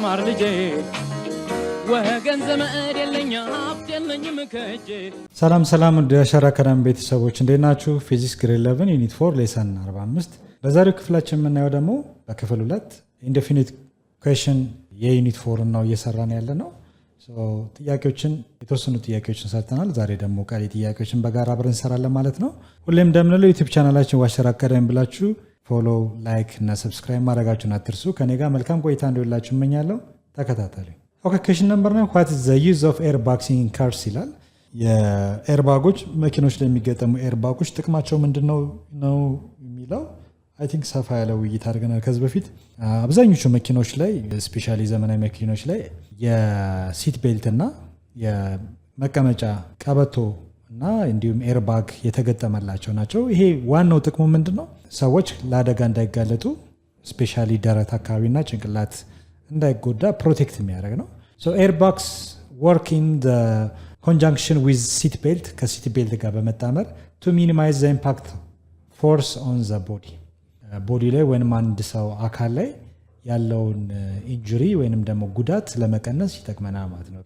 ማር ልጄ ወገን ዘመድ የለኝ ሀብት የለኝም ከእጄ። ሰላም ሰላም ወደ አሻራ አካዳሚ ቤተሰቦች እንዴት ናችሁ? ፊዚክስ ግሬድ 11 ዩኒት 4 ሌሰን 45 በዛሬው ክፍላችን የምናየው ደግሞ በክፍል 2 ኢንዴፊኒት ኩዌስችን የዩኒት 4 ነው እየሰራን ያለ ነው። ጥያቄዎችን የተወሰኑ ጥያቄዎችን ሰርተናል። ዛሬ ደግሞ ቀሪ ጥያቄዎችን በጋራ አብረን እንሰራለን ማለት ነው። ሁሌም እንደምንለው ዩቲዩብ ቻናላችን አሻራ አካዳሚ ብላችሁ ፎሎ፣ ላይክ እና ሰብስክራይብ ማድረጋችሁን አትርሱ። ከኔ ጋር መልካም ቆይታ እንዲሆንላችሁ እመኛለሁ። ተከታተሉ። ኦኬ ኩዌስችን ነምበር 9 what is the use of airbags in cars ይላል። የኤርባጎች መኪኖች ላይ የሚገጠሙ ኤርባጎች ጥቅማቸው ምንድነው ነው የሚለው አይ ቲንክ ሰፋ ያለ ውይይት አድርገናል ከዚህ በፊት። አብዛኞቹ መኪኖች ላይ ስፔሻሊ ዘመናዊ መኪኖች ላይ የሲት ቤልት እና የመቀመጫ ቀበቶ እና እንዲሁም ኤርባግ የተገጠመላቸው ናቸው። ይሄ ዋናው ጥቅሙ ምንድነው? ሰዎች ለአደጋ እንዳይጋለጡ ስፔሻሊ ደረት አካባቢና ጭንቅላት እንዳይጎዳ ፕሮቴክት የሚያደርግ ነው። ኤርባግስ ወርክ ኢን ኮንጃንክሽን ዊዝ ሲት ቤልት ከሲት ቤልት ጋር በመጣመር ቱ ሚኒማይዝ ዘ ኢምፓክት ፎርስ ኦን ዘ ቦዲ ላይ ወይም አንድ ሰው አካል ላይ ያለውን ኢንጁሪ ወይንም ደግሞ ጉዳት ለመቀነስ ይጠቅመናል ማለት ነው።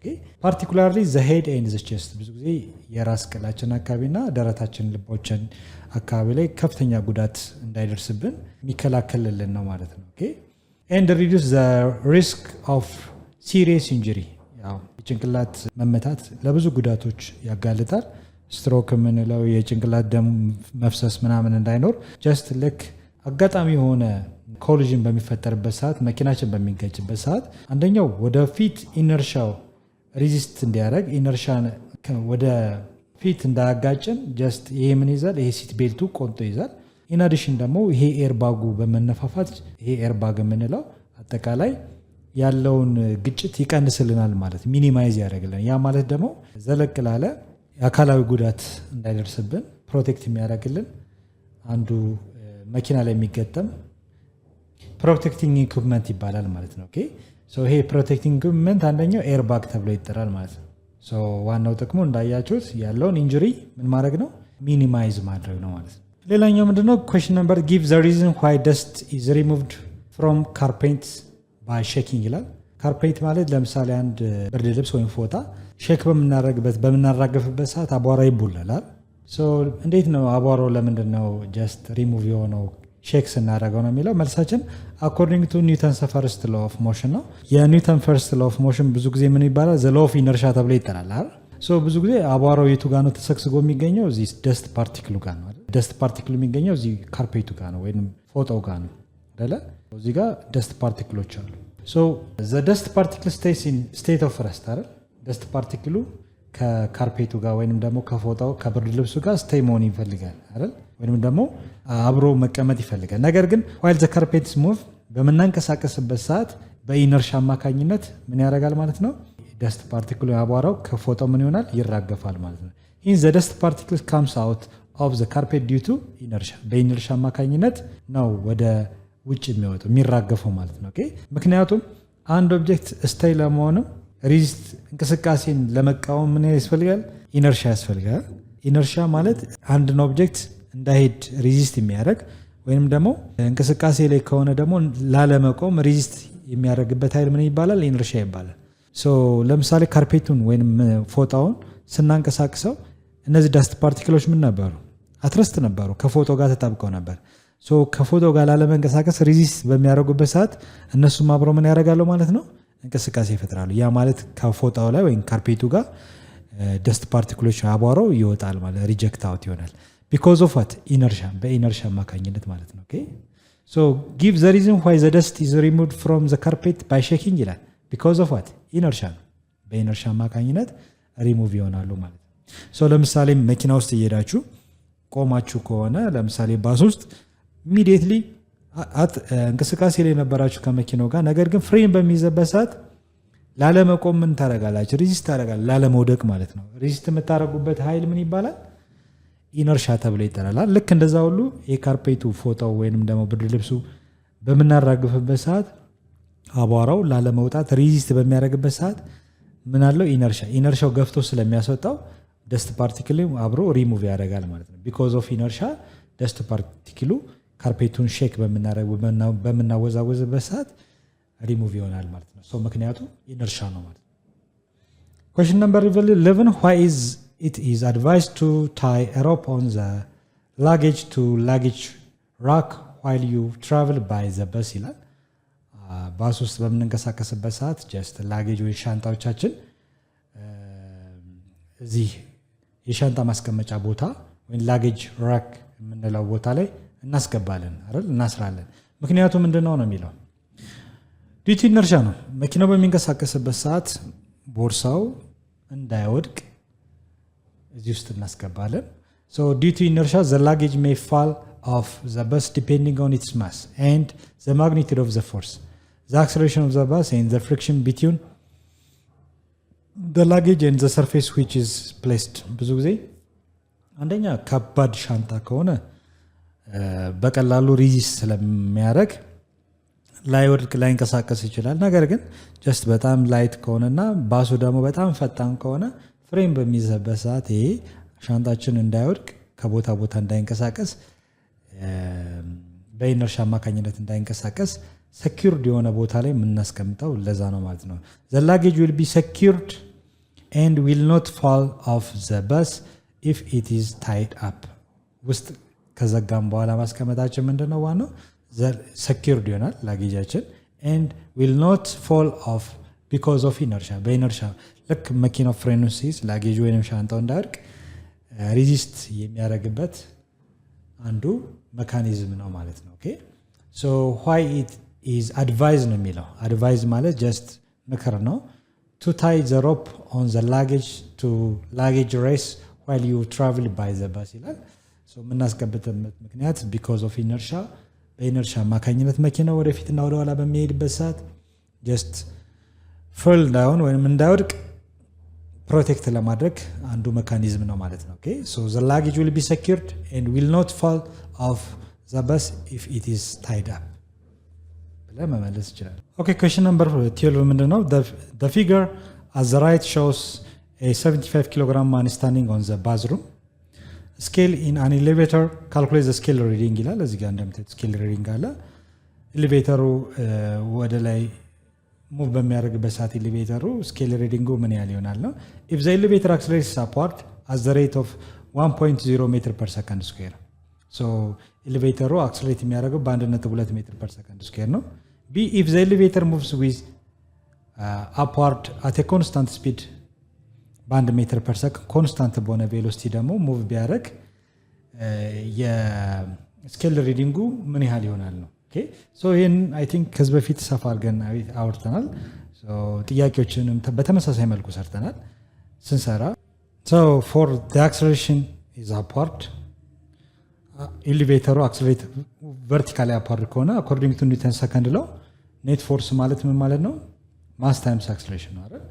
ፓርቲኩላርሊ ዘ ሄድ ኤንድ ዘ ቼስት ብዙ ጊዜ የራስ ቅላችን አካባቢና ደረታችን ልቦችን አካባቢ ላይ ከፍተኛ ጉዳት እንዳይደርስብን የሚከላከልልን ነው ማለት ነው። and reduce the risk of serious injury ያው የጭንቅላት መመታት ለብዙ ጉዳቶች ያጋልጣል። ስትሮክ የምንለው የጭንቅላት ደም መፍሰስ ምናምን እንዳይኖር ጀስት ልክ አጋጣሚ የሆነ ኮሊዥን በሚፈጠርበት ሰዓት መኪናችን በሚገጭበት ሰዓት አንደኛው ወደፊት ኢነርሻው ሬዚስት እንዲያደርግ ኢነርሻን ወደ ፊት እንዳያጋጭን ጀስት ይሄ ምን ይዛል? ይሄ ሲት ቤልቱ ቆንጦ ይዛል። ኢንአዲሽን ደግሞ ይሄ ኤርባጉ በመነፋፋት ይሄ ኤርባግ የምንለው አጠቃላይ ያለውን ግጭት ይቀንስልናል ማለት ሚኒማይዝ ያደርግልን። ያ ማለት ደግሞ ዘለቅ ላለ የአካላዊ ጉዳት እንዳይደርስብን ፕሮቴክት የሚያደርግልን አንዱ መኪና ላይ የሚገጠም ፕሮቴክቲንግ ኢኩፕመንት ይባላል ማለት ነው። ይሄ ፕሮቴክቲንግ ኢኩፕመንት አንደኛው ኤርባግ ተብሎ ይጠራል ማለት ነው። ዋናው ጥቅሙ እንዳያችሁት ያለውን ኢንጁሪ ምን ማድረግ ነው? ሚኒማይዝ ማድረግ ነው ማለት ነው። ሌላኛው ምንድነው? ኩዌስችን ነምበር give the reason why dust is removed from carpet by shaking ይላል። ካርፔት ማለት ለምሳሌ አንድ ብርድ ልብስ ወይም ፎጣ ሼክ በምናራገፍበት ሰዓት አቧራ ይቦላል። እንዴት ነው አቧራው ለምንድነው ጀስት ሪሙቭ የሆነው ሼክ ስናደርገው ነው የሚለው መልሳችን according to Newton's first law of motion ነው። የኒውተን ፈርስት law of motion ብዙ ጊዜ ምን ይባላል? the law of inertia ተብሎ ይጠራል። ብዙ ጊዜ አቧራው የቱ ጋር ነው ተሰግስጎ የሚገኘው? እዚህ ደስት ፓርቲክሉ ጋር ነው። ደስት ፓርቲክሉ የሚገኘው እዚህ ካርፔቱ ጋር ነው ወይም ፎጣው ጋር ነው አይደለ? እዚህ ጋር ደስት ፓርቲክሎች አሉ። the dust particle stays in state of rest አይደል? ደስት ፓርቲክሉ ከካርፔቱ ጋር ወይንም ደግሞ ከፎጣው ከብርድ ልብሱ ጋር ስቴይ መሆን ይፈልጋል አይደል? ወይንም ደግሞ አብሮ መቀመጥ ይፈልጋል። ነገር ግን while the carpet move በመናንቀሳቀስበት ሰዓት በኢነርሻ አማካኝነት ምን ያደርጋል ማለት ነው? ደስት ፓርቲክሉ አቧራው ከፎጣው ምን ይሆናል? ይራገፋል ማለት ነው። in the dust particles comes out of the carpet due to inertia በኢነርሻ አማካኝነት ነው ወደ ውጭ የሚወጣው የሚራገፈው ማለት ነው። ምክንያቱም አንድ ኦብጀክት ስቴይ ለመሆንም ሬዚስት እንቅስቃሴን ለመቃወም ምን ያስፈልጋል? ኢነርሻ ያስፈልጋል። ኢነርሻ ማለት አንድን ኦብጀክት እንዳይሄድ ሬዚስት የሚያደርግ ወይንም ደግሞ እንቅስቃሴ ላይ ከሆነ ደግሞ ላለመቆም ሬዚስት የሚያደርግበት ኃይል ምን ይባላል? ኢነርሻ ይባላል። ለምሳሌ ካርፔቱን ወይም ፎጣውን ስናንቀሳቅሰው እነዚህ ዳስት ፓርቲክሎች ምን ነበሩ? አትረስት ነበሩ። ከፎጣው ጋር ተጣብቀው ነበር። ከፎጣው ጋር ላለመንቀሳቀስ ሬዚስት በሚያደርጉበት ሰዓት እነሱም አብረው ምን ያደርጋሉ ማለት ነው? እንቅስቃሴ ይፈጥራሉ። ያ ማለት ከፎጣው ላይ ወይም ካርፔቱ ጋር ደስት ፓርቲክሎች አቧራው ይወጣል ማለት ሪጀክት አውት ይሆናል። ቢኮዝ ኦፍ ዋት? ኢነርሻ በኢነርሻ አማካኝነት ማለት ነው። give the reason why the dust is removed from the carpet by shaking ይላል። ቢኮዝ ኦፍ ዋት? ኢነርሻ ነው። በኢነርሻ አማካኝነት ሪሙቭ ይሆናሉ ማለት ነው። ለምሳሌ መኪና ውስጥ እየሄዳችሁ ቆማችሁ ከሆነ ለምሳሌ ባስ ውስጥ ኢሚዲየትሊ እንቅስቃሴ ላይ ነበራችሁ ከመኪናው ጋር፣ ነገር ግን ፍሬን በሚይዘበት ሰዓት ላለመቆም ምን ታደርጋላችሁ? ሬዚስት ታደርጋላችሁ፣ ላለመውደቅ ማለት ነው። ሬዚስት የምታደርጉበት ኃይል ምን ይባላል? ኢነርሻ ተብሎ ይጠራል። ልክ እንደዛ ሁሉ የካርፔቱ ፎጣው ወይንም ደግሞ ብርድ ልብሱ በምናራግፍበት ሰዓት አቧራው ላለመውጣት ሬዚስት በሚያደርግበት ሰዓት ምን አለው? ኢነርሻ። ኢነርሻው ገፍቶ ስለሚያስወጣው ደስት ፓርቲክል አብሮ ሪሙቭ ያደርጋል ማለት ነው። ቢኮዝ ኦፍ ኢነርሻ ደስት ፓርቲክሉ ካርፔቱን ሼክ በምናወዛወዝበት ሰዓት ሪሙቭ ይሆናል ማለት ነው። ሶ ምክንያቱ ኢነርሻ ነው ማለት ነው። question number 11 why is it is advised to tie a rope on the luggage to luggage rack while you travel by the bus ይላል። ባስ ውስጥ በምንንቀሳቀስበት ሰዓት ጀስት ላጌጅ ወይ ሻንጣዎቻችን እዚህ የሻንጣ ማስቀመጫ ቦታ ወይ ላጌጅ ራክ የምንለው ቦታ ላይ እናስገባለን አይደል? እናስራለን። ምክንያቱ ምንድነው ነው የሚለው ዲቲ ኢነርሻ ነው። መኪናው በሚንቀሳቀስበት ሰዓት ቦርሳው እንዳይወድቅ እዚህ ውስጥ እናስገባለን። so due to inertia the luggage may fall off the bus depending on its mass and the magnitude of the force, the acceleration of the bus and the friction between the luggage and the surface which is placed። ብዙ ጊዜ አንደኛ ከባድ ሻንጣ ከሆነ በቀላሉ ሪዚስት ስለሚያደርግ ላይወድቅ ላይንቀሳቀስ ይችላል። ነገር ግን ጀስት በጣም ላይት ከሆነና ባሱ ደግሞ በጣም ፈጣን ከሆነ ፍሬም በሚይዝበት ሰዓት ይሄ ሻንጣችን እንዳይወድቅ ከቦታ ቦታ እንዳይንቀሳቀስ በኢነርሻ አማካኝነት እንዳይንቀሳቀስ ሰኪውርድ የሆነ ቦታ ላይ የምናስቀምጠው ለዛ ነው ማለት ነው። the luggage will be secured and will not fall off the bus if it is tied up። ውስጥ ከዘጋም በኋላ ማስቀመጣችን ምንድነው ዋናው secured ይሆናል ላጌጃችን and will not fall off because of inertia። በኢነርሻ ልክ መኪናው ፍሬኑን ሲይዝ ላጌጁ ወይም ሻንጣው እንዳይወድቅ ሪዚስት የሚያደርግበት አንዱ ሜካኒዝም ነው ማለት ነው። ኦኬ ሶ why it is advised ነው የሚለው advised ማለት just ምክር ነው። to tie the rope on the luggage to luggage race while you travel by the bus ይላል። ሶ የምናስቀምጥበት ምክንያት because of inertia በኢነርሻ አማካኝነት መኪናው ወደፊትና ወደኋላ በሚሄድበት ሰዓት just ፎል ዳውን ወይም እንዳይወድቅ ፕሮቴክት ለማድረግ አንዱ ሜካኒዝም ነው ማለት ነው። ኦኬ ሶ the luggage will be secured and will not fall off the bus if it is tied up ብለህ መመለስ ይችላል። ኦኬ question number 12 ምንድነው? the figure at the right shows a 75 kg man standing on the bathroom scale in an elevator, calculate the scale reading ይላል። እዚህ ጋር እንደምታዩት scale reading አለ። ኤሌቬተሩ ወደ ላይ ሙቭ በሚያደርግበት ሰዓት ኤሌቬተሩ ስኬል ሪዲንጉ ምን ያህል ይሆናል ነው። if the elevator accelerates upward at the rate of 1.0 meter per second square so ኤሌቬተሩ አክሰሌሬት የሚያደርገው በ1.2 ሜትር per second square ነው። b if the elevator moves with upward at a constant speed በ1 ሜትር per second ኮንስታንት በሆነ ቬሎሲቲ ደግሞ ሙቭ ቢያደርግ የስኬል ሪዲንጉ ምን ያህል ይሆናል ነው። ኦኬ ሶ ይሄን አይ ቲንክ ከዚህ በፊት ሰፋ አድርገን አውርተናል። ሶ ጥያቄዎችንም በተመሳሳይ መልኩ ሰርተናል ስንሰራ። ሶ ፎር the acceleration is upward ኤሌቬተሩ አክሰሌሬት ቨርቲካሊ አፓርድ ከሆነ አኮርዲንግ ቱ ኒውተን ሰከንድ ሎው ኔት ፎርስ ማለት ምን ማለት ነው? ማስ ታይምስ አክሰሌሬሽን ነው አይደል?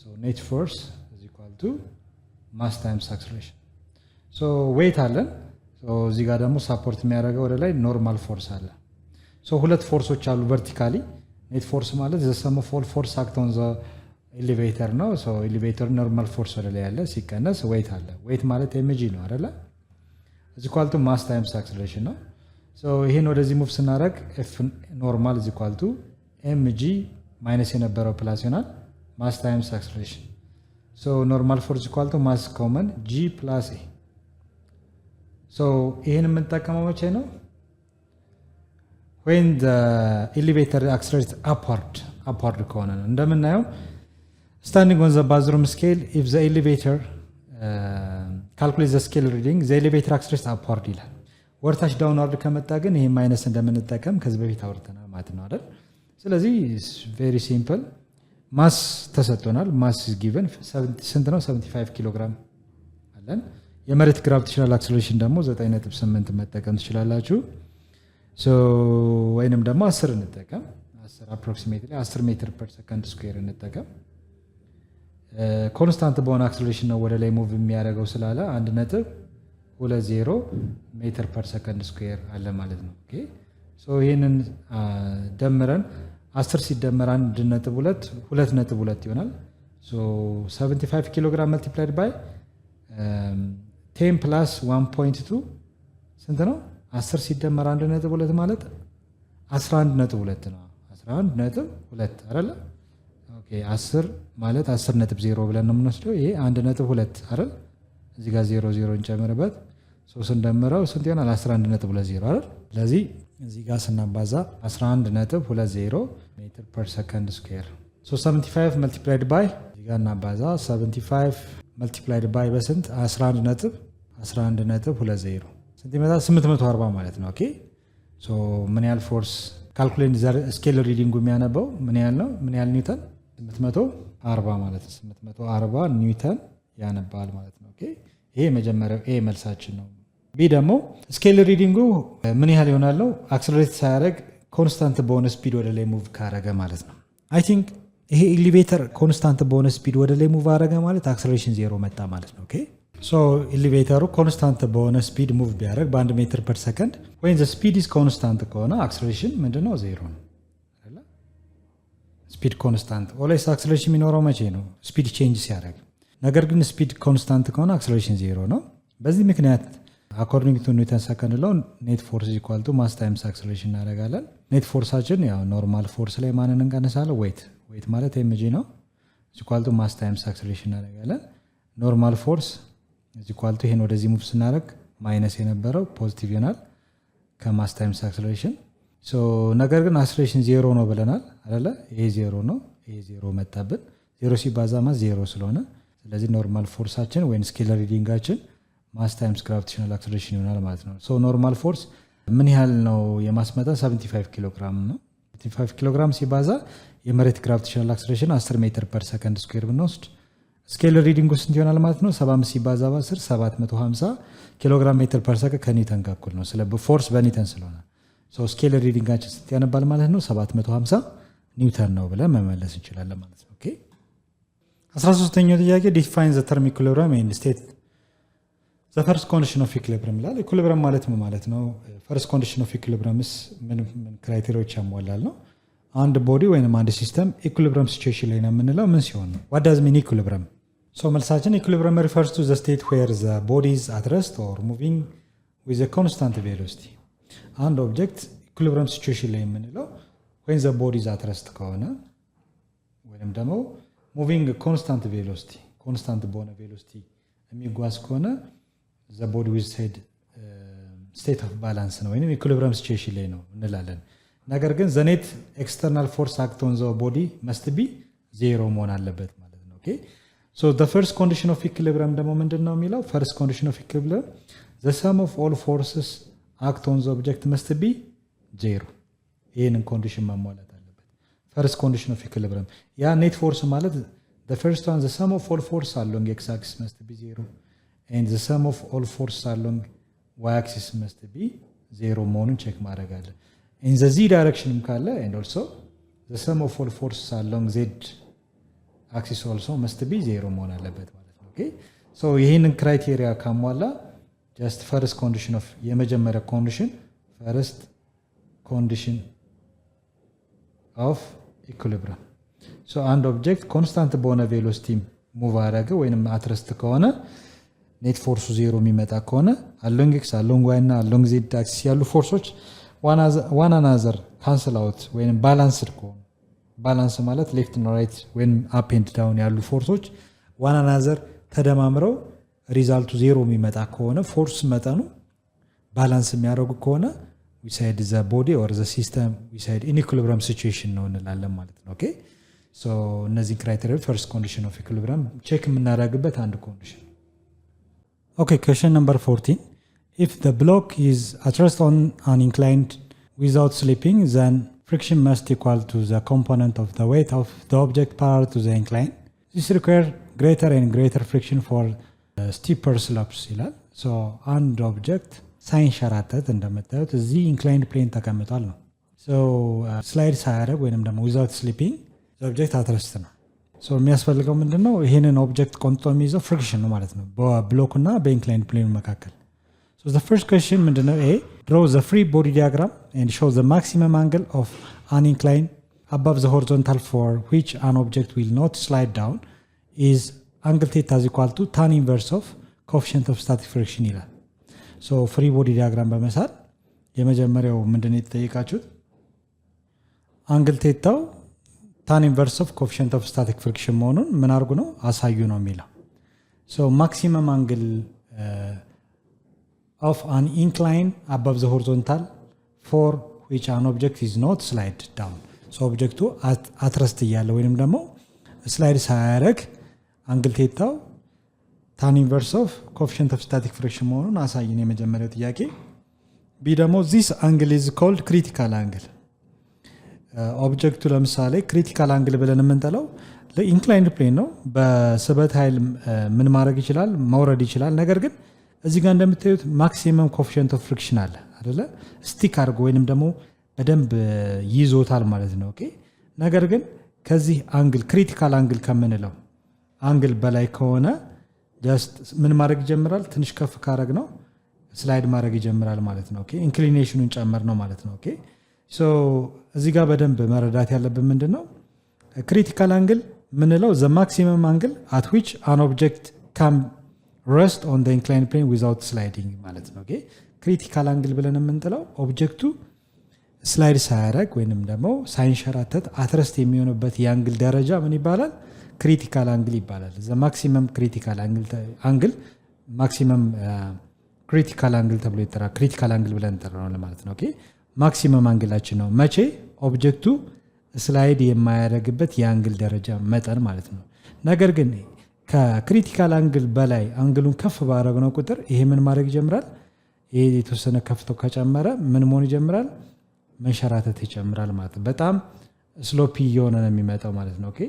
ሶ ኔት ፎርስ is equal to ማስ ታይምስ አክሰሌሬሽን። ሶ ዌይት አለን። ሶ እዚህ ጋር ደግሞ ሳፖርት የሚያደርገው ወደ ላይ ኖርማል ፎርስ አለ። ሶ ሁለት ፎርሶች አሉ ቨርቲካሊ። ኔት ፎርስ ማለት the sum of all force act on the elevator ነው። ሶ ኤሌቬተር ኖርማል ፎርስ ወደ ላይ ያለ ሲቀነስ ዌይት አለ። ዌይት ማለት ኤምጂ ነው አይደል? is equal to mass times acceleration ነው። ሶ ይሄን ወደዚህ ሙቭ ስናደርግ f ኖርማል is equal to mg ማይነስ የነበረው ፕላስ ይሆናል mass times acceleration። ሶ ኖርማል ፎርስ equal to mass common g plus a። ሶ ይሄን የምንጠቀመው መቼ ነው? when the elevator accelerates upward ከሆነ ነው። እንደምናየው standing on the bathroom scale if the elevator calculate the scale reading the elevator accelerates upward ይላል። ወርታች ዳውንዋርድ ከመጣ ግን ይሄ ማይነስ እንደምንጠቀም ከዚህ በፊት አውርተናል ማለት ነው አይደል? ስለዚህ very simple ማስ ተሰጥቶናል። ማስ is given ስንት ነው? 75 ኪሎ ግራም አለን። የመሬት ግራቪቴሽናል አክሰለሬሽን ደግሞ 9.8 መጠቀም ትችላላችሁ። ሶ ወይንም ደግሞ 10 እንጠቀም 10 approximately 10 ሜትር per second square እንጠቀም። ኮንስታንት በሆነ አክሰለሬሽን ነው ወደ ላይ ሙቭ የሚያደርገው ስላለ 1.20 ሜትር per second square አለ ማለት ነው። ኦኬ ሶ ይሄንን ደምረን 10 ሲደመር 1.2 2.2 ይሆናል። ሶ 75 ኪሎ ግራም multiplied by 10 plus 1.2 ስንት ነው? 10 ሲደመር 1.2 ማለት 11.2 ነው። 11.2 አይደለ? ኦኬ 10 ማለት 10.0 ብለን ነው የምንወስደው። ይሄ 1.2 አይደል? እዚህ ጋር 0 እንጨምርበት 3 እንደምረው ስንት ይሆናል? 11.20 አይደል? ስለዚህ እዚህ ጋር ስናባዛ 11.20 ሜትር ፐር ሰከንድ ስኩዌር 375 መልቲፕላይድ ባይ እዚህ ጋር እናባዛ 75 መልቲፕላይድ ባይ በስንት 11.20 ስንት ይመጣል? 840 ማለት ነው። ኦኬ ሶ ምን ያህል ፎርስ ካልኩሌት ስኬል ሪዲንጉ የሚያነበው ምን ያህል ነው? ምን ያህል ኒውተን? 840 ማለት ነው። 840 ኒውተን ያነባል ማለት ነው። ኦኬ ይሄ መጀመሪያው ኤ መልሳችን ነው። ቢ ደግሞ ስኬል ሪዲንጉ ምን ያህል ይሆናል ነው? አክሰለሬት ሳያደርግ ኮንስታንት በሆነ ስፒድ ወደ ላይ ሙቭ ካረገ ማለት ነው። አይ ቲንክ ይሄ ኤሊቬተር ኮንስታንት በሆነ ስፒድ ወደ ላይ ሙቭ አረገ ማለት አክሰለሬሽን 0 መጣ ማለት ነው። ኦኬ ሶ ኤሊቬተሩ ኮንስታንት በሆነ ስፒድ ሙቭ ቢያደርግ በ1 ሜትር ፐር ሰከንድ ወይም ዘ ስፒድ ኢዝ ኮንስታንት ከሆነ አክሰለሬሽን ምንድነው? 0 ነው። ስፒድ ኮንስታንት ኦልዌይስ አክሰለሬሽን የሚኖረው መቼ ነው? ስፒድ ቼንጅ ሲያደርግ። ነገር ግን ስፒድ ኮንስታንት ከሆነ አክሰለሬሽን 0 ነው። በዚህ ምክንያት አኮርዲንግ ቱ ኒውተን ሰከንድ ሎው ኔት ፎርስ ኢኳል ቱ ማስ ታይምስ አክሰለሬሽን እናደርጋለን። ኔት ፎርሳችን ያው ኖርማል ፎርስ ላይ ማንን እንቀንሳለን? ዌይት ማለት ኤምጂ ነው ኢኳል ቱ ማስ ታይምስ አክሰለሬሽን እናደርጋለን። ኖርማል ፎርስ ኢኳል ቱ ይሄን ወደዚህ ሙቭ ስናደርግ ማይነስ የነበረው ፖዚቲቭ ይሆናል ከማስ ታይምስ አክሰለሬሽን። ሶ ነገር ግን አክሰለሬሽን 0 ነው ብለናል አይደለ? ይሄ 0 ነው። ይሄ 0 መጣብን። 0 ሲባዛ ማስ 0 ስለሆነ ስለዚህ ኖርማል ፎርሳችን ወይም ስኬለር ሪዲንጋችን ማስ ታይምስ ግራቪቴሽናል አክሰለሬሽን ይሆናል ማለት ነው። ሶ ኖርማል ፎርስ ምን ያህል ነው? የማስ መጠን 75 ኪሎ ግራም ነው። 75 ኪሎ ግራም ሲባዛ የመሬት ግራቪቴሽናል አክሰለሬሽን 10 ሜትር ፐር ሰከንድ ስኩዌር ብንወስድ ስኬለር ሪዲንጉ ስንት ይሆናል ማለት ነው? 75 ሲባዛ በ10 750 ኪሎ ግራም ሜትር ፐር ሰከንድ ከኒውተን ጋር እኩል ነው። ስለ ፎርስ በኒውተን ስለሆነ ሶ ስኬለር ሪዲንጋችን ስንት ያነባል ማለት ነው? 750 ኒውተን ነው ብለን መመለስ እንችላለን ማለት ነው። ኦኬ 13ኛው ጥያቄ ዲፋይን ዘ ተርም ኢኩሊብሪየም ኤንድ ስቴት ዘ ፈርስት ኮንዲሽን ኦፍ ኢኩሊብሪየም ይላል። ኢኩሊብሪየም ማለት ምን ማለት ነው? ፈርስት ኮንዲሽን ኦፍ ኢኩሊብሪየምስ ምን ክራይቴሪያዎች ያሟላል ነው? አንድ ቦዲ ወይም አንድ ሲስተም ኢኩሊብሪየም ሲቹዌሽን ላይ ነው የምንለው ምን ሲሆን ነው? ዋት ዳዝ ሚን ኢኩሊብሪየም? ሶ መልሳችን ኢኩሊብሪየም ሪፈርስ ቱ ዘ ስቴት ዌር ዘ ቦዲ ኢዝ አት ረስት ኦር ሙቪንግ ዊዝ ኤ ኮንስታንት ቬሎሲቲ። አንድ ኦብጀክት ኢኩሊብሪየም ሲቹዌሽን ላይ የምንለው ወይም ዘ ቦዲ ኢዝ አት ረስት ከሆነ ወይም ደግሞ ሙቪንግ ኮንስታንት ቬሎሲቲ ኮንስታንት በሆነ ቬሎሲቲ የሚጓዝ ከሆነ ዘ ቦዲ ዊዝ ስቴት ኦፍ ባላንስ ነው ወይም ኢኩሊብሪየም ሲቹዌሽን ላይ ነው እንላለን። ነገር ግን ዘ ኔት ኤክስተርናል ፎርስ አክት ኦን ዘ ቦዲ መስት ቢ 0 መሆን አለበት ማለት ነው። ኦኬ ሶ ዘ ፈርስት ኮንዲሽን ኦፍ ኢኩሊብሪየም ደግሞ ምንድነው የሚለው? ፈርስት ኮንዲሽን ኦፍ ኢኩሊብሪየም ዘ ሰም ኦፍ ኦል ፎርስስ አክት ኦን ዘ ኦብጀክት መስት ቢ 0። ይህንን ኮንዲሽን ማሟላት አለበት። ፈርስት ኮንዲሽን ኦፍ ኢኩሊብሪየም ያ ኔት ፎርስ ማለት the first one the sum of all force along x axis must be 0 and the sum of all force along y axis must be 0 መሆኑን ቼክ ማድረግ አለ። in the z direction ካለ and also the sum of all forces along z axis also must be 0 መሆን አለበት ማለት ነው። ኦኬ ሶ ይሄንን ክራይቴሪያ ካሟላ just first condition of የመጀመሪያ ኮንዲሽን first condition of equilibrium ሶ አንድ ኦብጀክት ኮንስታንት በሆነ ቬሎሲቲ ሙቭ አደረገ ወይንም አትረስት ከሆነ ኔት ፎርሱ 0 የሚመጣ ከሆነ አሎንግ ኤክስ አሎንግ ዋይ እና አሎንግ ዜድ አክሲስ ያሉ ፎርሶች ዋን አናዘር ካንስል አውት ወይንም ባላንስድ ከሆኑ ባላንስ ማለት ሌፍት እና ራይት ወይንም አፕ ኤንድ ዳውን ያሉ ፎርሶች ዋን አናዘር ተደማምረው ሪዛልቱ 0 የሚመጣ ከሆነ ፎርስ መጠኑ ባላንስ የሚያደርጉ ከሆነ we said the body or the system we said in equilibrium situation ነው እንላለን ማለት ነው። ኦኬ ሶ እነዚህ ክራይቴሪያ ፈርስት ኮንዲሽን ኦፍ ኢኩሊብሪየም ቼክ የምናደርግበት አንድ ኮንዲሽን። ኦኬ question number 14 if the block is at rest on an inclined without slipping then friction must equal to the component of the weight of the object parallel to the incline. This require greater and greater friction for steeper slopes ይላል። ሶ አንድ ኦብጀክት ሳይንሸራተት እንደምታዩት እዚህ ኢንክላይንድ ፕሌን ተቀምጧል ነው። ሶ ስላይድ ሳያደርግ ወይንም ደግሞ ዊዛውት ስሊፒንግ ኦብጀክት አትረስት ነው። ሶ የሚያስፈልገው ምንድነው? ይሄንን ኦብጀክት ቆንጥጦ የሚይዘው ፍሪክሽን ነው ማለት ነው በብሎክ እና በኢንክላይንድ ፕሌን መካከል። ሶ ዘ ፈርስት ኩዌስችን ምንድነው? ኤ draw the free body diagram and show the maximum angle of an incline above the horizontal for which an object will not slide down is angle theta is equal to tan inverse of coefficient of static friction ይላል። ሶ ፍሪ ቦዲ ዲያግራም በመሳል የመጀመሪያው ምንድነው የተጠየቃችሁት? አንግል ቴታው ታን ኢንቨርስ ኦፍ ኮኤፊሽንት ኦፍ ስታቲክ ፍሪክሽን መሆኑን ምን አድርጉ ነው አሳዩ ነው የሚለው። ማክሲመም አንግል ኦፍ አን ኢንክላይን አባቭ ዘ ሆሪዞንታል ፎር ዊች አን ኦብጀክት ኢዝ ኖት ስላይድ ዳውን። ኦብጀክቱ አትረስት እያለ ወይንም ደግሞ ስላይድ ሳያደርግ አንግል ቴታው ታን ኢንቨርስ ኦፍ ኮኤፊሽንት ኦፍ ስታቲክ ፍሪክሽን መሆኑን አሳይን የመጀመሪያው ጥያቄ። ቢ ደግሞ ዚስ አንግል ኢዝ ኮልድ ክሪቲካል አንግል። ኦብጀክቱ ለምሳሌ ክሪቲካል አንግል ብለን የምንጠለው ለኢንክላይንድ ፕሌን ነው። በስበት ኃይል ምን ማድረግ ይችላል? መውረድ ይችላል። ነገር ግን እዚህ ጋር እንደምታዩት ማክሲመም ኮኤፊሽንት ኦፍ ፍሪክሽን አለ አይደለ? ስቲክ አድርጎ ወይንም ደግሞ በደንብ ይዞታል ማለት ነው። ኦኬ። ነገር ግን ከዚህ አንግል ክሪቲካል አንግል ከምንለው አንግል በላይ ከሆነ ጀስት ምን ማድረግ ይጀምራል? ትንሽ ከፍ ካረግ ነው ስላይድ ማድረግ ይጀምራል ማለት ነው። ኦኬ። ኢንክሊኔሽኑን ጨመር ነው ማለት ነው። ኦኬ። ሶ እዚህ ጋር በደንብ መረዳት ያለብን ምንድነው ክሪቲካል አንግል ምንለው ዘ ማክሲመም አንግል አት ዊች አን ኦብጀክት ካን ረስት ኦን ዘ ኢንክላይንድ ፕሌን ዊዛውት ስላይዲንግ ማለት ነው። ኦኬ። ክሪቲካል አንግል ብለን የምንጥለው ኦብጀክቱ ስላይድ ሳያደርግ ወይንም ደግሞ ሳይንሸራተት አትረስት የሚሆንበት የአንግል ደረጃ ምን ይባላል? ክሪቲካል አንግል ይባላል። ዘ ማክሲመም ክሪቲካል አንግል ማክሲመም ክሪቲካል አንግል ተብሎ ይጠራል። ክሪቲካል አንግል ብለን እንጠራዋለን ማለት ነው። ኦኬ። ማክሲመም አንግላችን ነው መቼ? ኦብጀክቱ ስላይድ የማያደርግበት የአንግል ደረጃ መጠን ማለት ነው። ነገር ግን ከክሪቲካል አንግል በላይ አንግሉን ከፍ ባደረግነው ቁጥር ይሄ ምን ማድረግ ይጀምራል? ይሄ የተወሰነ ከፍተው ከጨመረ ምን መሆን ይጀምራል? መንሸራተት ይጨምራል ማለት ነው። በጣም ስሎፒ እየሆነ ነው የሚመጣው ማለት ነው። ኦኬ።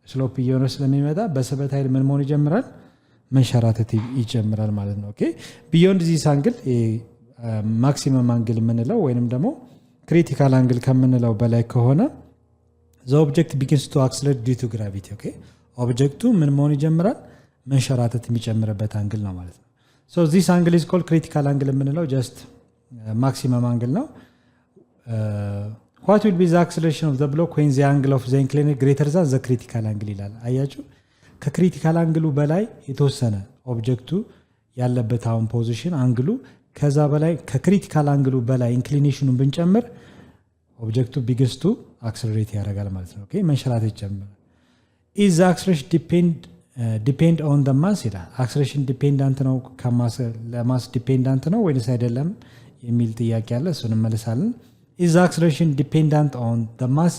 ስሎፒ እየሆነ ስለሚመጣ በስበት ኃይል ምን መሆን ይጀምራል? መንሸራተት ይጨምራል ማለት ነው። ኦኬ። ቢዮንድ ዚስ አንግል ማክሲመም አንግል የምንለው ወይንም ደግሞ ክሪቲካል አንግል ከምንለው በላይ ከሆነ ዘ ኦብጀክት ቢጊንስ ቱ አክስለሬት ዲው ቱ ግራቪቲ። ኦኬ። ኦብጀክቱ ምን መሆን ይጀምራል? መንሸራተት የሚጨምርበት አንግል ነው ማለት ነው። ሶ ዚስ አንግል ኢዝ ኮልድ ክሪቲካል አንግል የምንለው ጀስት ማክሲመም አንግል ነው። ዋት ዊል ቢ ዘ አክስለሬሽን ኦፍ ዘ ብሎክ ዌን ዘ አንግል ኦፍ ዘ ኢንክሊኔሽን ግሬተር ዛን ዘ ክሪቲካል አንግል ይላል። አያችሁ፣ ከክሪቲካል አንግሉ በላይ የተወሰነ ኦብጀክቱ ያለበት አሁን ፖዚሽን አንግሉ ከዛ በላይ ከክሪቲካል አንግሉ በላይ ኢንክሊኔሽኑን ብንጨምር ኦብጀክቱ ቢግንስ ቱ አክስለሬት ያደርጋል ማለት ነው። ኦኬ። መንሸራተት ይጨምራል። ኢዝ ዘ አክስለሬሽን ዲፔንድ ኦን ዘ ማስ ይላል። አክስለሬሽን ዲፔንዳንት ነው ለማስ ዲፔንዳንት ነው ወይስ አይደለም የሚል ጥያቄ አለ። እሱን እንመልሳለን። ኢዝ ዘ አክስለሬሽን ዲፔንዳንት ኦን ዘ ማስ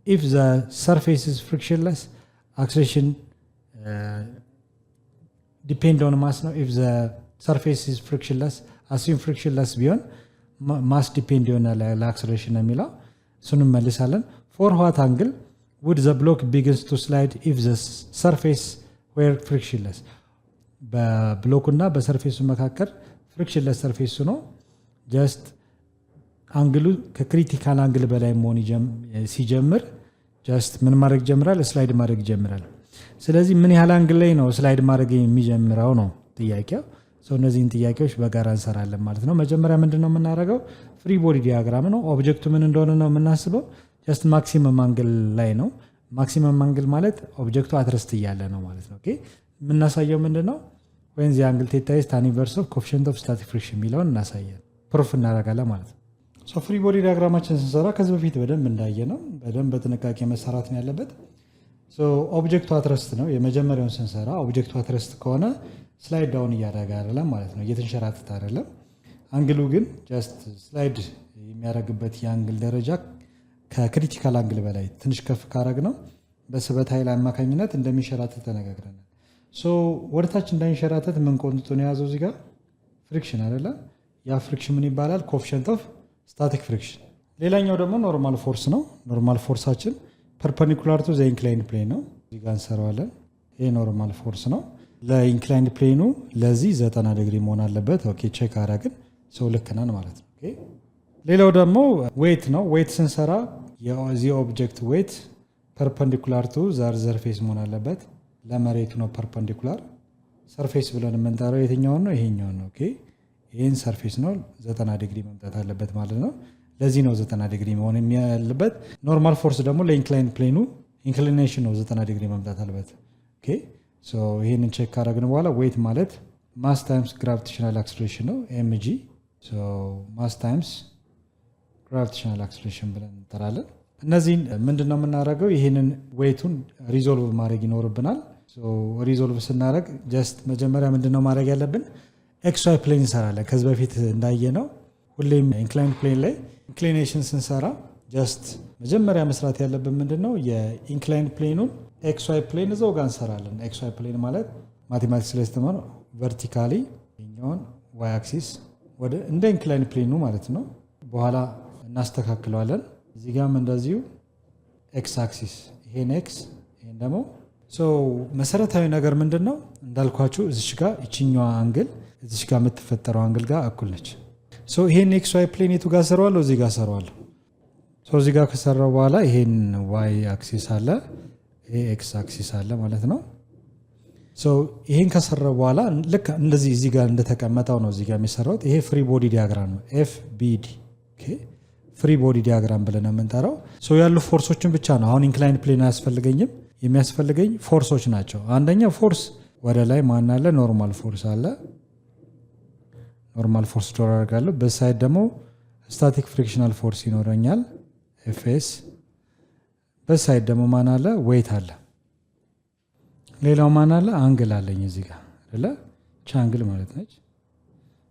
ኢፍ ዘ ሰርፌስ ኢዝ ፍሪክሽንለስ። አክስለሬሽን ዲፔንድ ኦን ማስ ነው ኢፍ ዘ ሰርፌስ ኢዝ ፍሪክሽንለስ። አሲም ፍሪክሽንለስ ቢሆን ማስ ዲፔንድ ይሆናል ለአክስለሬሽን የሚለው እሱን እንመልሳለን። ፎር ዋት አንግል ውድ ዘ ብሎክ ቢግንስ ቱ ስላይድ ኢፍ ዘ ሰርፌስ ዌር ፍሪክሽንለስ። በብሎኩና በሰርፌሱ መካከል ፍሪክሽንለስ ሰርፌሱ ነው። ጀስት አንግሉ ከክሪቲካል አንግል በላይ መሆን ሲጀምር ጀስት ምን ማድረግ ይጀምራል? ስላይድ ማድረግ ይጀምራል። ስለዚህ ምን ያህል አንግል ላይ ነው ስላይድ ማድረግ የሚጀምረው ነው ጥያቄው። እነዚህን ጥያቄዎች በጋራ እንሰራለን ማለት ነው። መጀመሪያ ምንድን ነው የምናደርገው? ፍሪ ቦዲ ዲያግራም ነው። ኦብጀክቱ ምን እንደሆነ ነው የምናስበው። ጀስት ማክሲመም አንግል ላይ ነው። ማክሲመም አንግል ማለት ኦብጀክቱ አትረስት እያለ ነው ማለት ነው። ኦኬ። የምናሳየው ምንድን ነው? ወይም ዚ አንግል ቴታ ኢዝ ታን ኢንቨርስ ኦፍ ኮኤፊሽንት ኦፍ ስታቲክ ፍሪክሽን የሚለውን እናሳያለን፣ ፕሩፍ እናደርጋለን ማለት ነው። ፍሪ ቦዲ ዲያግራማችን ስንሰራ ከዚህ በፊት በደንብ እንዳየ ነው በደንብ በጥንቃቄ መሰራት ነው ያለበት። ኦብጀክቱ አትረስት ነው። የመጀመሪያውን ስንሰራ ኦብጀክቱ አትረስት ከሆነ ስላይድ ዳውን እያደረገ አይደለም ማለት ነው፣ እየተንሸራተተ አይደለም። አንግሉ ግን ጀስት ስላይድ የሚያደርግበት የአንግል ደረጃ ከክሪቲካል አንግል በላይ ትንሽ ከፍ ካረግ ነው በስበት ኃይል አማካኝነት እንደሚንሸራተት ተነጋግረናል። ወደታች እንዳይንሸራተት ምን ቆንጥጦ ነው የያዘው? እዚህ ጋር ፍሪክሽን አይደለም። ያ ፍሪክሽን ምን ይባላል? ኮኤፊሽንት ኦፍ ስታቲክ ፍሪክሽን። ሌላኛው ደግሞ ኖርማል ፎርስ ነው። ኖርማል ፎርሳችን ፐርፐንዲኩላር ቱ ዘ ኢንክላይንድ ፕሌን ነው። እዚህ ጋር እንሰራዋለን። ይሄ ኖርማል ፎርስ ነው። ለኢንክላይንድ ፕሌኑ ለዚህ 90 ዲግሪ መሆን አለበት። ኦኬ። ቼክ አረግን ሰው ልክ ነን ማለት ነው። ኦኬ። ሌላው ደግሞ ዌት ነው። ዌት ስንሰራ የዚህ ኦብጀክት ዌት ፐርፐንዲኩላር ቱ ዘር ሰርፌስ መሆን አለበት። ለመሬቱ ነው ፐርፐንዲኩላር። ሰርፌስ ብለን የምንጠራው የትኛውን ነው? ይሄኛውን ነው። ኦኬ። ይህን ሰርፌስ ነው 90 ዲግሪ መምጣት አለበት ማለት ነው። ለዚህ ነው 90 ዲግሪ መሆን ያለበት። ኖርማል ፎርስ ደግሞ ለኢንክላይንድ ፕሌኑ ኢንክሊኔሽን ነው 90 ዲግሪ መምጣት አለበት። ኦኬ። ይህንን ቼክ ካረግን በኋላ ዌት ማለት ማስ ታይምስ ግራቪቴሽናል አክስለሬሽን ነው ኤምጂ። ማስ ታይምስ ግራቪቴሽናል አክስለሬሽን ብለን እንጠራለን። እነዚህን ምንድነው የምናደርገው? ይህንን ዌይቱን ሪዞልቭ ማድረግ ይኖርብናል። ሪዞልቭ ስናደርግ ጀስት መጀመሪያ ምንድነው ማድረግ ያለብን? ኤክስ ዋይ ፕሌን እንሰራለን። ከዚህ በፊት እንዳየነው ሁሌም ኢንክላይንድ ፕሌን ላይ ኢንክሊኔሽን ስንሰራ ጀስት መጀመሪያ መስራት ያለብን ምንድነው? የኢንክላይንድ ፕሌኑን ኤክስ ዋይ ፕሌን እዛው ጋር እንሰራለን። ኤክስ ዋይ ፕሌን ማለት ማቴማቲክስ ላይ ስተማር ቨርቲካሊ ኛውን ዋይ አክሲስ ወደ እንደ ኢንክላይንድ ፕሌኑ ማለት ነው። በኋላ እናስተካክለዋለን። እዚህ ጋርም እንደዚሁ ኤክስ አክሲስ ይሄን ኤክስ ይሄን ደግሞ መሰረታዊ ነገር ምንድነው እንዳልኳችሁ እዚሽ ጋር ይችኛዋ አንግል እዚሽ ጋር የምትፈጠረው አንግል ጋር እኩል ነች። ይሄን ኤክስ ዋይ ፕሌን የቱ ጋር ሰራዋለሁ? እዚህ ጋር ሰራዋለሁ። እዚህ ጋር ከሰራው በኋላ ይሄን ዋይ አክሲስ አለ፣ ይሄ ኤክስ አክሲስ አለ ማለት ነው። ይሄን ከሰራው በኋላ ልክ እንደዚህ እዚህ ጋር እንደተቀመጠው ነው እዚህ ጋር የሚሰራው። ይሄ ፍሪ ቦዲ ዲያግራም ነው፣ ኤፍቢዲ ፍሪ ቦዲ ዲያግራም ብለን የምንጠራው። ያሉ ፎርሶችን ብቻ ነው። አሁን ኢንክላይንድ ፕሌን አያስፈልገኝም። የሚያስፈልገኝ ፎርሶች ናቸው። አንደኛ ፎርስ ወደ ላይ ማን አለ? ኖርማል ፎርስ አለ። ኖርማል ፎርስ ዶር አደርጋለሁ። በሳይድ ደግሞ ስታቲክ ፍሪክሽናል ፎርስ ይኖረኛል ኤፍኤስ። በሳይድ ደግሞ ማን አለ? ዌይት አለ። ሌላው ማን አለ? አንግል አለኝ እዚህ ጋር አይደለ? ቻ አንግል ማለት ነች።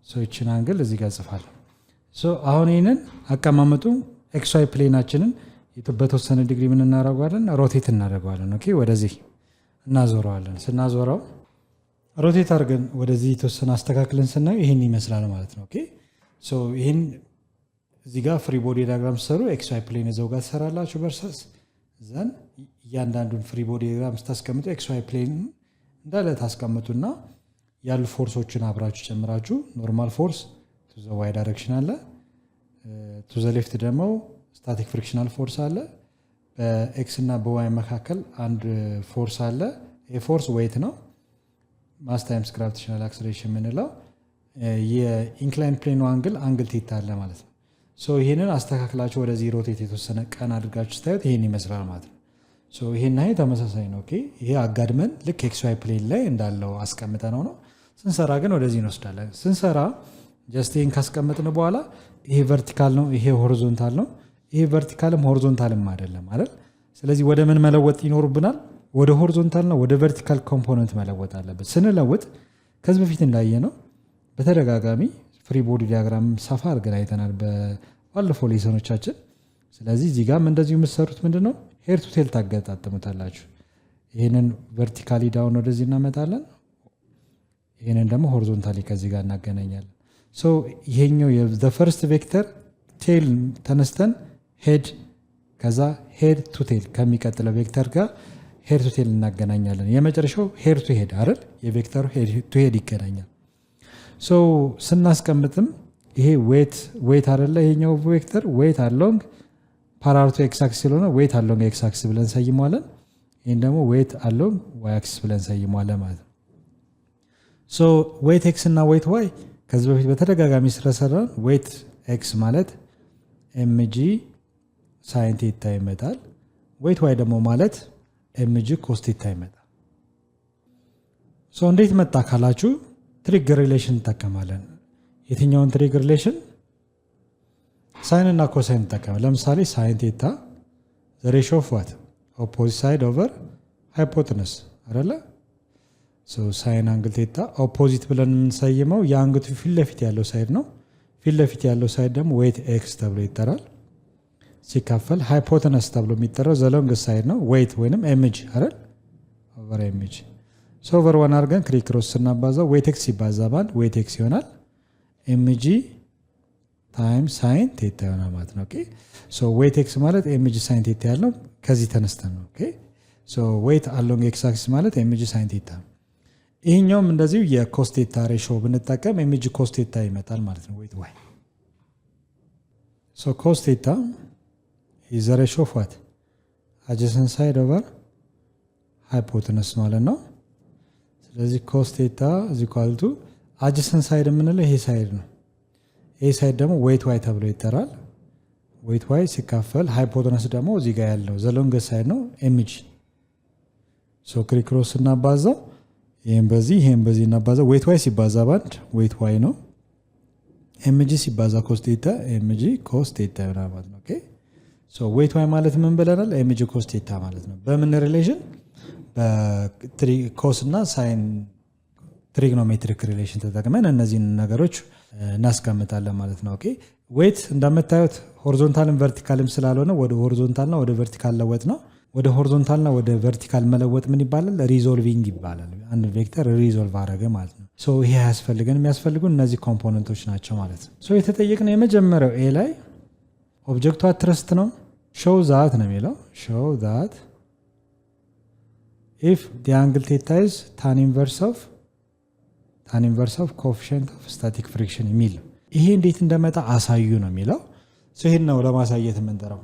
ይችን አንግል እዚህ ጋር ጽፋለሁ። አሁን ይህንን አቀማመጡ ኤክስ ዋይ ፕሌናችንን በተወሰነ ዲግሪ ምን እናደርገዋለን? ሮቴት እናደርገዋለን። ኦኬ ወደዚህ እናዞረዋለን። ስናዞረው ሮቴት አድርገን ወደዚህ የተወሰነ አስተካክለን ስናየው ይህን ይመስላል ማለት ነው። ኦኬ ይህን እዚህ ጋር ፍሪ ቦዲ ዲያግራም ሲሰሩ ኤክስ ዋይ ፕሌን እዛው ጋር ትሰራላችሁ በርሰስ ዘን እያንዳንዱን ፍሪ ቦዲ ዲያግራም ስታስቀምጡ ኤክስ ዋይ ፕሌን እንዳለ ታስቀምጡና ያሉ ፎርሶችን አብራችሁ ጨምራችሁ ኖርማል ፎርስ ቱ ዘ ዋይ ዳይሬክሽን አለ፣ ቱ ዘ ሌፍት ደግሞ ስታቲክ ፍሪክሽናል ፎርስ አለ። በኤክስ እና በዋይ መካከል አንድ ፎርስ አለ። ፎርስ ዌይት ነው። ማስ ታይምስ ግራቪቴሽናል አክሰሌሬሽን የምንለው የኢንክላይን ፕሌኑ አንግል ቴታ አለ ማለት ነው። ይህንን አስተካክላችሁ ወደዚህ ሮቴት የተወሰነ ቀን አድርጋችሁ ስታዩት ይህን ይመስላል ማለት ነው። ይሄና ይሄ ተመሳሳይ ነው። ይሄ አጋድመን ልክ ኤክስ ዋይ ፕሌን ላይ እንዳለው አስቀምጠ ነው። ስንሰራ ግን ወደዚህ እንወስዳለን። ስንሰራ ጀስት ይህን ካስቀምጥን በኋላ ይሄ ቨርቲካል ነው፣ ይሄ ሆሪዞንታል ነው። ይሄ ቨርቲካልም ሆሪዞንታልም አይደለም አይደል? ስለዚህ ወደ ምን መለወጥ ይኖርብናል? ወደ ሆሪዞንታል ነው ወደ ቨርቲካል ኮምፖነንት መለወጥ አለበት። ስንለውጥ ከዚህ በፊት እንዳየ ነው በተደጋጋሚ ፍሪ ቦዲ ዲያግራም ሰፋ አድርገን አይተናል ባለፈው ሌሰኖቻችን። ስለዚህ እዚህ ጋርም እንደዚሁ የምትሰሩት ምንድነው? ሄር ቱ ቴል ታገጣጥሙታላችሁ። ይህንን ቨርቲካሊ ዳውን ወደዚህ እናመጣለን፣ ይህንን ደግሞ ሆሪዞንታሊ ከዚህ ጋር እናገናኛለን። ይሄኛው የፈርስት ቬክተር ቴል ተነስተን ሄድ ከዛ ሄድ ቱ ቴል ከሚቀጥለው ቬክተር ጋር ሄድ ቱ ቴል እናገናኛለን። የመጨረሻው ሄድ ቱ ሄድ አይደል? የቬክተሩ ሄድ ቱ ሄድ ይገናኛል። ስናስቀምጥም ይሄ ዌት አይደለ? ይሄኛው ቬክተር ዌት አሎንግ ፓራርቱ ኤክስ አክሲስ ስለሆነ ዌት አሎንግ ኤክስ አክሲስ ብለን ሰይሟለን። ይህን ደግሞ ዌት አሎንግ ዋይ አክሲስ ብለን ሰይሟለን ማለት ነው። ዌት ኤክስ እና ዌት ዋይ ከዚህ በፊት በተደጋጋሚ ስለሰራን ዌት ኤክስ ማለት ኤምጂ ሳይን ቴታ ይመጣል። ዌት ዋይ ደግሞ ማለት ኤምጂ ኮስ ቴታ ይመጣል። እንዴት መጣ ካላችሁ ትሪግ ሪሌሽን እንጠቀማለን። የትኛውን ትሪግ ሪሌሽን? ሳይን እና ኮሳይን እንጠቀማለን። ለምሳሌ ሳይን ቴታ ዘ ሬሽዮ ኦፍ ዋት ኦፖዚት ሳይድ ኦቨር ሃይፖተነስ አይደለ? ሳይን አንግል ቴታ ኦፖዚት ብለን የምንሰይመው የአንግቱ ፊት ለፊት ያለው ሳይድ ነው። ፊት ለፊት ያለው ሳይድ ደግሞ ዌት ኤክስ ተብሎ ይጠራል። ሲካፈል ሃይፖተነስ ተብሎ የሚጠራው ዘሎንግ ሳይድ ነው። ዌት ወይንም ኤምጂ አይደል? ኦቨር ኤምጂ ኦቨር ዋን አድርገን ክሪክሮስ ስናባዛው ዌት ኤክስ ሲባዛ ባንድ ዌት ኤክስ ይሆናል። ኤምጂ ታይም ሳይን ቴታ ይሆናል ማለት ነው። ኦኬ ዌት ኤክስ ማለት ኤምጂ ሳይን ቴታ ያለው ከዚህ ተነስተን ነው። ኦኬ ዌት አሎንግ ኤክስ አክሲስ ማለት ኤምጂ ሳይን ቴታ ነው። ይሄኛውም እንደዚሁ የኮስ ቴታ ሬሽዮ ብንጠቀም ኤምጂ ኮስ ቴታ ይመጣል ማለት ነው። ዌት ዋይ ኮስ ቴታ ኢዝ ዘ ሬሽዮ ኦፍ ዋት አጀሰንት ሳይድ ኦቨር ሃይፖተነስ ማለት ነው። ስለዚህ ኮስ ቴታ ኢዝ ኢኳል ቱ አጀሰንት ሳይድ የምንለው ይሄ ሳይድ ነው። ይሄ ሳይድ ደግሞ ዌት ዋይ ተብሎ ይጠራል። ዌት ዋይ ሲካፈል ሃይፖተነስ ደግሞ እዚህ ጋር ያለው ዘ ሎንገስት ሳይድ ነው ኤምጂ። ክሪክሮስ እናባዛው ይሄን በዚህ እናባዛው ዌት ዋይ ሲባዛ ባንድ ዌት ዋይ ነው። ኤምጂ ሲባዛ ኮስ ቴታ ኤምጂ ኮስ ቴታ ይሆናል ማለት ነው። ኦኬ ዌይት ዋይ ማለት ምን ብለናል? ኤምጂ ኮስ ቴታ ማለት ነው። በምን ሪሌሽን? በኮስ እና ሳይን ትሪግኖሜትሪክ ሪሌሽን ተጠቅመን እነዚህን ነገሮች እናስቀምጣለን ማለት ነው። ኦኬ ዌይት እንደምታዩት ሆሪዞንታልም ቨርቲካልም ስላልሆነ ወደ ሆሪዞንታልና ወደ ቨርቲካል ለወጥ ነው። ወደ ሆሪዞንታልና ወደ ቨርቲካል መለወጥ ምን ይባላል? ሪዞልቪንግ ይባላል። አንድ ቬክተር ሪዞልቭ አደረገ ማለት ነው። ይሄ ያስፈልገን የሚያስፈልጉን እነዚህ ኮምፖነንቶች ናቸው ማለት ነው። የተጠየቅነው የመጀመሪያው ኤ ላይ ኦብጀክቱ አትረስት ነው። ሾው ዛት ነው የሚለው ሾው ዛት ኢፍ ዲ አንግል ቴታ ኢዝ ታን ኢንቨርስ ኦፍ ኮኤፊሺየንት ኦፍ ስታቲክ ፍሪክሽን የሚል ነው። ይሄ እንዴት እንደመጣ አሳዩ ነው የሚለው። ይሄን ነው ለማሳየት የምንጠራው።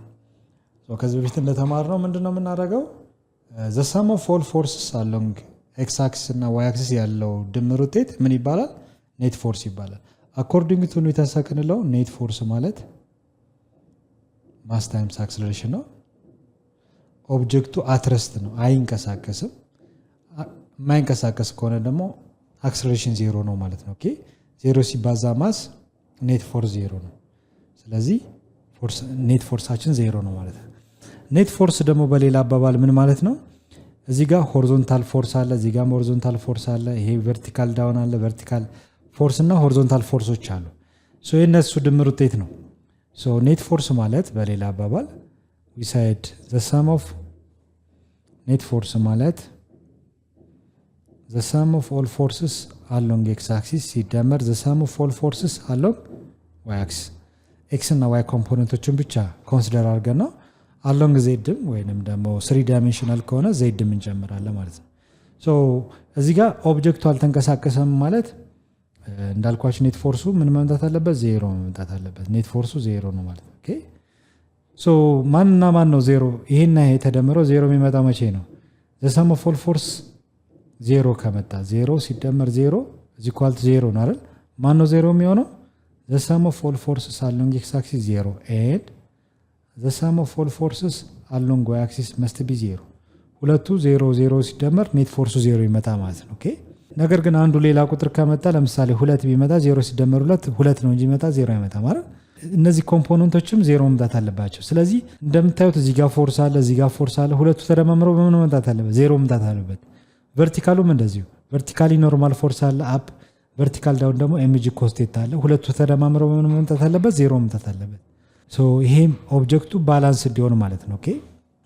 ከዚህ በፊት እንደተማርነው ምንድነው የምናደርገው? ዘ ሰም ኦፍ ኦል ፎርስስ አሎንግ ኤክስ አክሲስ እና ዋይ አክሲስ ያለው ድምር ውጤት ምን ይባላል? ኔት ፎርስ ይባላል። አኮርዲንግ ቱ ኒውተን ሰከንድ ሎው ኔት ፎርስ ማለት ማስ ታይምስ አክሰለሬሽን ነው። ኦብጀክቱ አትረስት ነው፣ አይንቀሳቀስም። የማይንቀሳቀስ ከሆነ ደግሞ አክሰለሬሽን ዜሮ ነው ማለት ነው። ኦኬ ዜሮ ሲባዛ ማስ ኔት ፎርስ ዜሮ ነው። ስለዚህ ኔት ፎርሳችን ዜሮ ነው ማለት ነው። ኔት ፎርስ ደግሞ በሌላ አባባል ምን ማለት ነው? እዚህ ጋር ሆሪዞንታል ፎርስ አለ፣ እዚህ ጋር ሆሪዞንታል ፎርስ አለ። ይሄ ቨርቲካል ዳውን አለ፣ ቨርቲካል ፎርስ እና ሆሪዞንታል ፎርሶች አሉ። የእነሱ ድምር ውጤት ነው። ኔት ፎርስ ማለት በሌላ አባባል we said the sum of net force ማለት the sum of all forces along x axis ሲደመር the sum of all forces along y axis x እና y ኮምፖነንቶችን ብቻ ኮንሲደር አድርገን ነው along z ወይንም ደግሞ 3 ዳይሜንሽናል ከሆነ z እንጨምራለን ማለት ነው። እዚህ ጋር ኦብጀክቱ አልተንቀሳቀሰም ማለት እንዳልኳችሁ ኔት ፎርሱ ምን መምጣት አለበት? ዜሮ መምጣት አለበት። ኔት ፎርሱ ዜሮ ነው ማለት ነው። ኦኬ ማንና ማን ነው ዜሮ? ይሄና ይሄ ተደምረው ዜሮ የሚመጣው መቼ ነው? ዘ ሰም ኦፍ ኦል ፎርስ ዜሮ ከመጣ ዜሮ ሲደመር ዜሮ እዚህ ኳልት ዜሮ ነው አይደል? ማን ነው ዜሮ የሚሆነው? ዘ ሰም ኦፍ ኦል ፎርስስ አሎንግ ኤክስ አክሲስ ዜሮ ኤንድ ዘ ሰም ኦፍ ኦል ፎርስስ አሎንግ ዋይ አክሲስ መስት ቢ ዜሮ። ሁለቱ ዜሮ ዜሮ ሲደመር ኔት ፎርሱ ዜሮ ይመጣ ማለት ነው። ኦኬ ነገር ግን አንዱ ሌላ ቁጥር ከመጣ ለምሳሌ ሁለት ቢመጣ ዜሮ ሲደመር ሁለት ነው እንጂ ይመጣ ዜሮ አይመጣ ማለት። እነዚህ ኮምፖነንቶችም ዜሮ መምጣት አለባቸው። ስለዚህ እንደምታዩት እዚህ ጋር ፎርስ አለ፣ እዚህ ጋር ፎርስ አለ። ሁለቱ ተደማምረው በምን መምጣት አለበት? ዜሮ መምጣት አለበት። ቨርቲካሉም እንደዚሁ ቨርቲካሊ ኖርማል ፎርስ አለ አፕ፣ ቨርቲካል ዳውን ደግሞ ኤምጂ ኮስ ቴታ አለ። ሁለቱ ተደማምረው በምን መምጣት አለበት? ዜሮ መምጣት አለበት። ይሄም ኦብጀክቱ ባላንስ እንዲሆን ማለት ነው። ኦኬ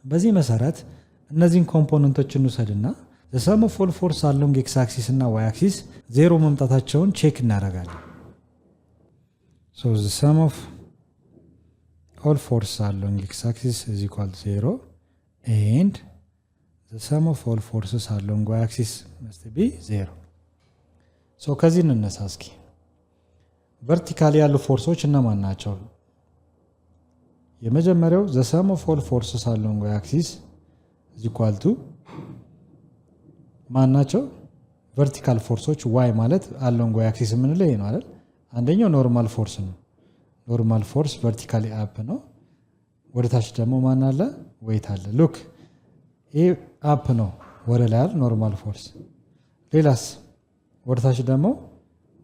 በዚህ መሰረት እነዚህን ኮምፖነንቶች እንውሰድና the sum of all force along x axis እና y axis ዜሮ መምጣታቸውን ቼክ እናደርጋለን። the sum of all force along x axis is equal to 0 and the sum of all forces along y axis must be 0። ከዚህ እንነሳ እስኪ። ቨርቲካሊ ያሉ ፎርሶች እነማን ናቸው? የመጀመሪያው the sum of all forces along y axis is equal to ማን ናቸው? ቨርቲካል ፎርሶች ዋይ ማለት አሎንግ ዋይ አክሲስ የምንለው ይሄ ነው አይደል? አንደኛው ኖርማል ፎርስ ነው። ኖርማል ፎርስ ቨርቲካሊ አፕ ነው። ወደ ታች ደግሞ ማን አለ? ዌይት አለ። ሉክ ይሄ አፕ ነው ወደ ላይ አይደል? ኖርማል ፎርስ። ሌላስ? ወደ ታች ደግሞ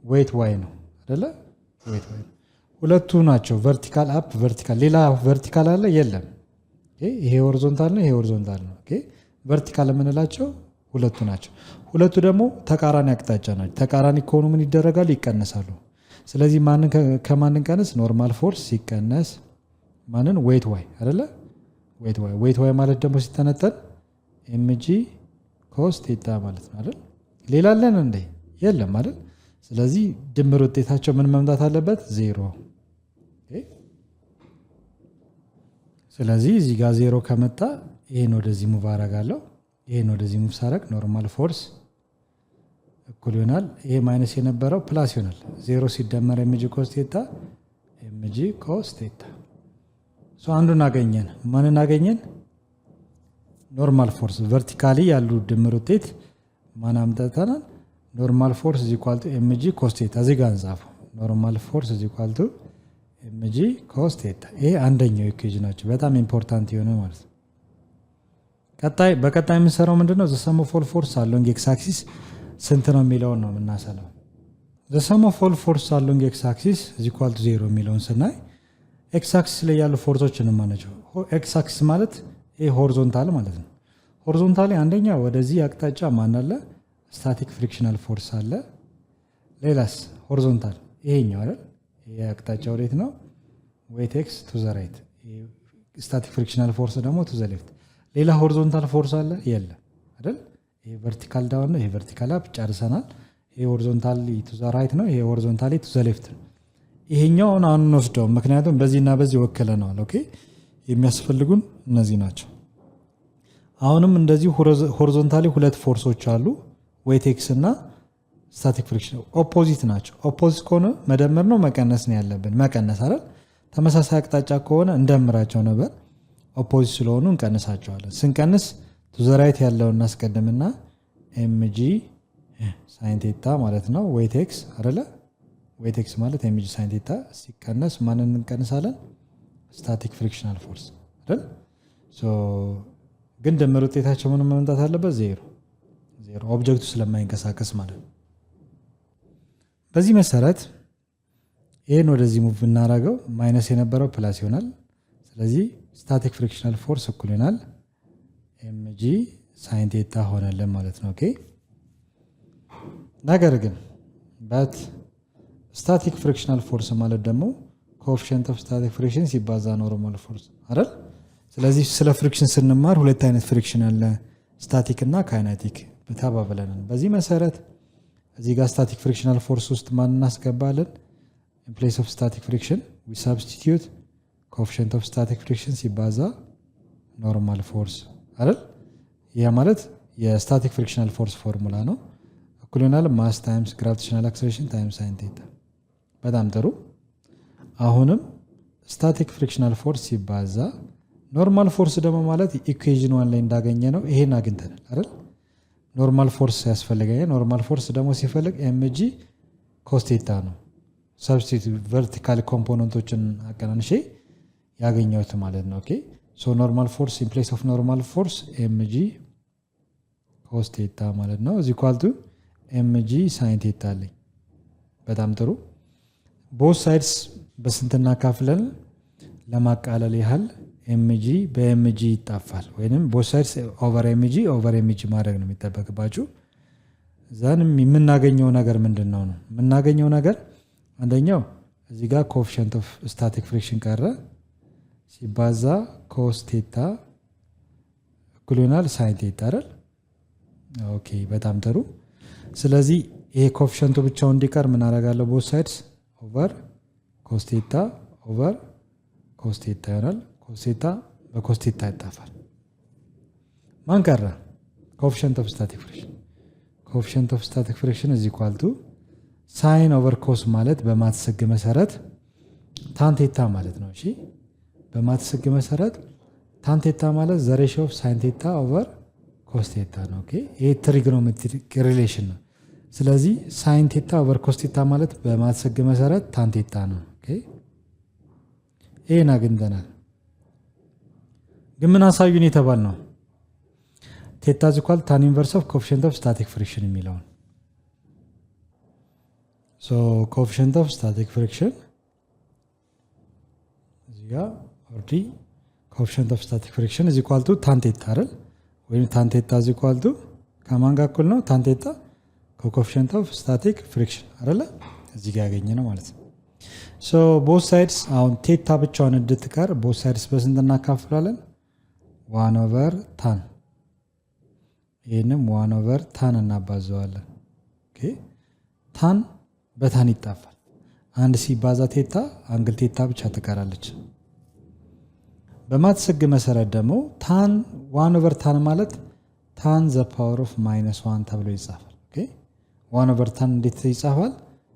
ዌይት ዋይ ነው አይደለ? ዌይት ዋይ። ሁለቱ ናቸው ቨርቲካል አፕ ቨርቲካል። ሌላ ቨርቲካል አለ? የለም። ይሄ ሆሪዞንታል ነው፣ ይሄ ሆሪዞንታል ነው። ኦኬ ቨርቲካል የምንላቸው ሁለቱ ናቸው። ሁለቱ ደግሞ ተቃራኒ አቅጣጫ ናቸው። ተቃራኒ ከሆኑ ምን ይደረጋሉ? ይቀነሳሉ። ስለዚህ ማንን ከማንን ቀነስ? ኖርማል ፎርስ ሲቀነስ ማንን? ዌይት ዋይ አይደለ? ዌይት ዋይ። ዌይት ዋይ ማለት ደግሞ ሲተነጠን ኤምጂ ኮስ ቴታ ማለት ነው አይደል? ሌላ አለን እንዴ? የለም አይደል? ስለዚህ ድምር ውጤታቸው ምን መምጣት አለበት? ዜሮ። ስለዚህ እዚህ ጋር ዜሮ ከመጣ ይሄን ወደዚህ ሙቭ አደርጋለሁ። ይሄን ወደዚህ ሙቭ ሳረግ ኖርማል ፎርስ እኩል ይሆናል። ይሄ ማይነስ የነበረው ፕላስ ይሆናል። ዜሮ ሲደመር ኤምጂ ኮስ ቴታ ኤምጂ ኮስ ቴታ። አንዱን አገኘን። ማንን አገኘን? ኖርማል ፎርስ ቨርቲካሊ ያሉ ድምር ውጤት ማን አምጥተናል? ኖርማል ፎርስ is equal to ኤምጂ ኮስ ቴታ። እዚህ ጋር እንጻፈው። ኖርማል ፎርስ is equal to ኤምጂ ኮስ ቴታ። ይሄ አንደኛው ኢኩዌሽን ናቸው። በጣም ኢምፖርታንት የሆነ ማለት ነው። በቀጣይ የምንሰራው ምንድነው? the sum of all force along x axis ስንት ነው የሚለውን ነው የምናሰለው። the sum of all force along x axis is equal to 0 የሚለውን ስናይ x axis ላይ ያሉ ፎርሶች እንማናቸው። ኤክስ አክሲስ ማለት ይሄ ሆሪዞንታል ማለት ነው። ሆሪዞንታሊ አንደኛ ወደዚህ አቅጣጫ ማን አለ? ስታቲክ ፍሪክሽናል ፎርስ አለ። ሌላስ ሆሪዞንታል ይሄኛው አይደል? ይሄ አቅጣጫ ወዴት ነው? ዌት ኤክስ ቱ ዘ ራይት፣ ስታቲክ ፍሪክሽናል ፎርስ ደግሞ ቱ ዘ ሌፍት። ሌላ ሆሪዞንታል ፎርስ አለ? የለም አይደል? ይሄ ቨርቲካል ዳውን ነው፣ ይሄ ቨርቲካል አፕ ጨርሰናል። ይሄ ሆሪዞንታሊ ቱ ዘ ራይት ነው፣ ይሄ ሆሪዞንታሊ ቱ ዘ ሌፍት ነው። ይሄኛውን አንወስደው ምክንያቱም በዚህና በዚህ ወክለናል። ኦኬ የሚያስፈልጉን እነዚህ ናቸው። አሁንም እንደዚህ ሆሪዞንታሊ ሁለት ፎርሶች አሉ፣ ዌት ኤክስ እና ስታቲክ ፍሪክሽን። ኦፖዚት ናቸው። ኦፖዚት ከሆነ መደመር ነው መቀነስ ነው ያለብን? መቀነስ አይደል? ተመሳሳይ አቅጣጫ ከሆነ እንደምራቸው ነበር። ኦፖዚት ስለሆኑ እንቀንሳቸዋለን። ስንቀንስ ቱ ዘ ራይት ያለውን እናስቀድምና ኤምጂ ሳይን ቴታ ማለት ነው ዌት ኤክስ አይደለ? ዌት ኤክስ ማለት ኤምጂ ሳይን ቴታ ሲቀነስ ማንን እንቀንሳለን? ስታቲክ ፍሪክሽናል ፎርስ አይደል? ግን ድምር ውጤታቸው ምን መምጣት አለበት? ዜሮ። ኦብጀክቱ ስለማይንቀሳቀስ ማለት ነው። በዚህ መሰረት ይህን ወደዚህ ሙቭ ብናደርገው ማይነስ የነበረው ፕላስ ይሆናል። ስለዚህ ስታቲክ ፍሪክሽናል ፎርስ እኩል ይሆናል ኤምጂ ሳይን ቴታ ሆነልን ማለት ነው። ኦኬ ነገር ግን በት ስታቲክ ፍሪክሽናል ፎርስ ማለት ደግሞ ኮኤፊሽንት ኦፍ ስታቲክ ፍሪክሽን ሲባዛ ኖርማል ፎርስ አይደል? ስለዚህ ስለ ፍሪክሽን ስንማር ሁለት አይነት ፍሪክሽን አለ፣ ስታቲክ እና ካይናቲክ ተባብለናል። በዚህ መሰረት እዚህ ጋር ስታቲክ ፍሪክሽናል ፎርስ ውስጥ ማን እናስገባለን? ኢን ፕሌስ ኦፍ ስታቲክ ፍሪክሽን ዊ ሰብስቲቲዩት ኮኤፊሽንት ኦፍ ስታቲክ ፍሪክሽን ሲባዛ ኖርማል ፎርስ አይደል? ይሄ ማለት የስታቲክ ፍሪክሽናል ፎርስ ፎርሙላ ነው። እኩል ይሆናል ማስ ታይምስ ግራቪቴሽናል አክሰለሬሽን ታይምስ ሳይን ቴታ። በጣም ጥሩ። አሁንም ስታቲክ ፍሪክሽናል ፎርስ ሲባዛ ኖርማል ፎርስ ደግሞ ማለት ኢኩዌዥን 1 ላይ እንዳገኘ ነው። ይሄን አግኝተናል አይደል? ኖርማል ፎርስ ያስፈልገኛል። ኖርማል ፎርስ ደግሞ ሲፈልግ ኤምጂ ኮስ ቴታ ነው። ሰብስቲቲዩት ቨርቲካል ኮምፖነንቶችን አቀናንሼ ያገኘሁት ማለት ነው። ኦኬ ሶ ኖርማል ፎርስ ኢን ፕሌስ ኦፍ ኖርማል ፎርስ ኤምጂ ኮስ ቴታ ማለት ነው እዚ ኢኳል ቱ ኤምጂ ሳይን ቴታ አለኝ። በጣም ጥሩ። ቦት ሳይድስ በስንት እናካፍለን? ለማቃለል ያህል ኤምጂ በኤምጂ ይጣፋል፣ ወይንም ቦት ሳይድስ ኦቨር ኤምጂ ማድረግ ነው የሚጠበቅባችሁ። ዛንም የምናገኘው ነገር ምንድን ነው? የምናገኘው ነገር አንደኛው እዚህ ጋር ኮኤፊሽንት ኦፍ ስታቲክ ፍሪክሽን ቀረ ሲባዛ ኮስ ቴታ እኩል ይሆናል ሳይን ቴታ አይደል? ኦኬ በጣም ጥሩ። ስለዚህ ይሄ ኮኤፊሽንቱ ብቻውን እንዲቀር ምን አደርጋለሁ? ቦት ሳይድስ ኦቨር ኮስ ቴታ ኦቨር ኮስ ቴታ ይሆናል። ኮስ ቴታ በኮስ ቴታ ይጣፋል። ማን ቀረ? ኮኤፊሽንት ኦፍ ስታቲክ ፍሪክሽን። ኮኤፊሽንት ኦፍ ስታቲክ ፍሪክሽን እዚ ኢኳል ቱ ሳይን ኦቨር ኮስ ማለት በማትስ ሕግ መሰረት ታን ቴታ ማለት ነው። እሺ በማትስ ሕግ መሰረት ታን ቴታ ማለት ዘ ሬሽዮ ኦፍ ሳይን ቴታ ኦቨር ኮስ ቴታ ነው። ኦኬ ይሄ ትሪግኖሜትሪክ ሪሌሽን ነው። ስለዚህ ሳይን ቴታ ኦቨር ኮስ ቴታ ማለት በማትስ ሕግ መሰረት ታን ቴታ ነው። ኦኬ ይሄን አግኝተናል። ግን ምን አሳዩን የተባል ነው? ቴታ ኢዝ ኢኳል ታን ኢንቨርስ ኦፍ ኮኤፊሽንት ኦፍ ስታቲክ ፍሪክሽን የሚለውን ሶ ኮኤፊሽንት ኦፍ ስታቲክ ፍሪክሽን እዚህ ጋር ኦልሬዲ ኮኤፊሽንት ኦፍ ስታቲክ ፍሪክሽን ኢዝ ኢኳል ቱ ታን ቴታ አይደል? ወይም ታን ቴታ ኢዝ ኢኳል ቱ ከማን ጋር እኩል ነው? ታን ቴታ ከኮኤፊሽንት ኦፍ ስታቲክ ፍሪክሽን አይደለ? እዚህ ጋር ያገኘ ነው ማለት ነው። ሶ ቦት ሳይድስ አሁን ቴታ ብቻውን እንድትቀር ቦት ሳይድስ በስንት እናካፍላለን? 1 ኦቨር ታን። ይህንም 1 ኦቨር ታን እናባዘዋለን። ኦኬ ታን በታን ይጣፋል። አንድ ሲባዛ ቴታ አንግል ቴታ ብቻ ትቀራለች። በማትስ ሕግ መሰረት ደግሞ ታን 1 ኦቨር ታን ማለት ታን ዘ ፓወር ኦፍ -1 ተብሎ ይጻፋል። ኦኬ 1 ኦቨር ታን እንዴት ይጻፋል?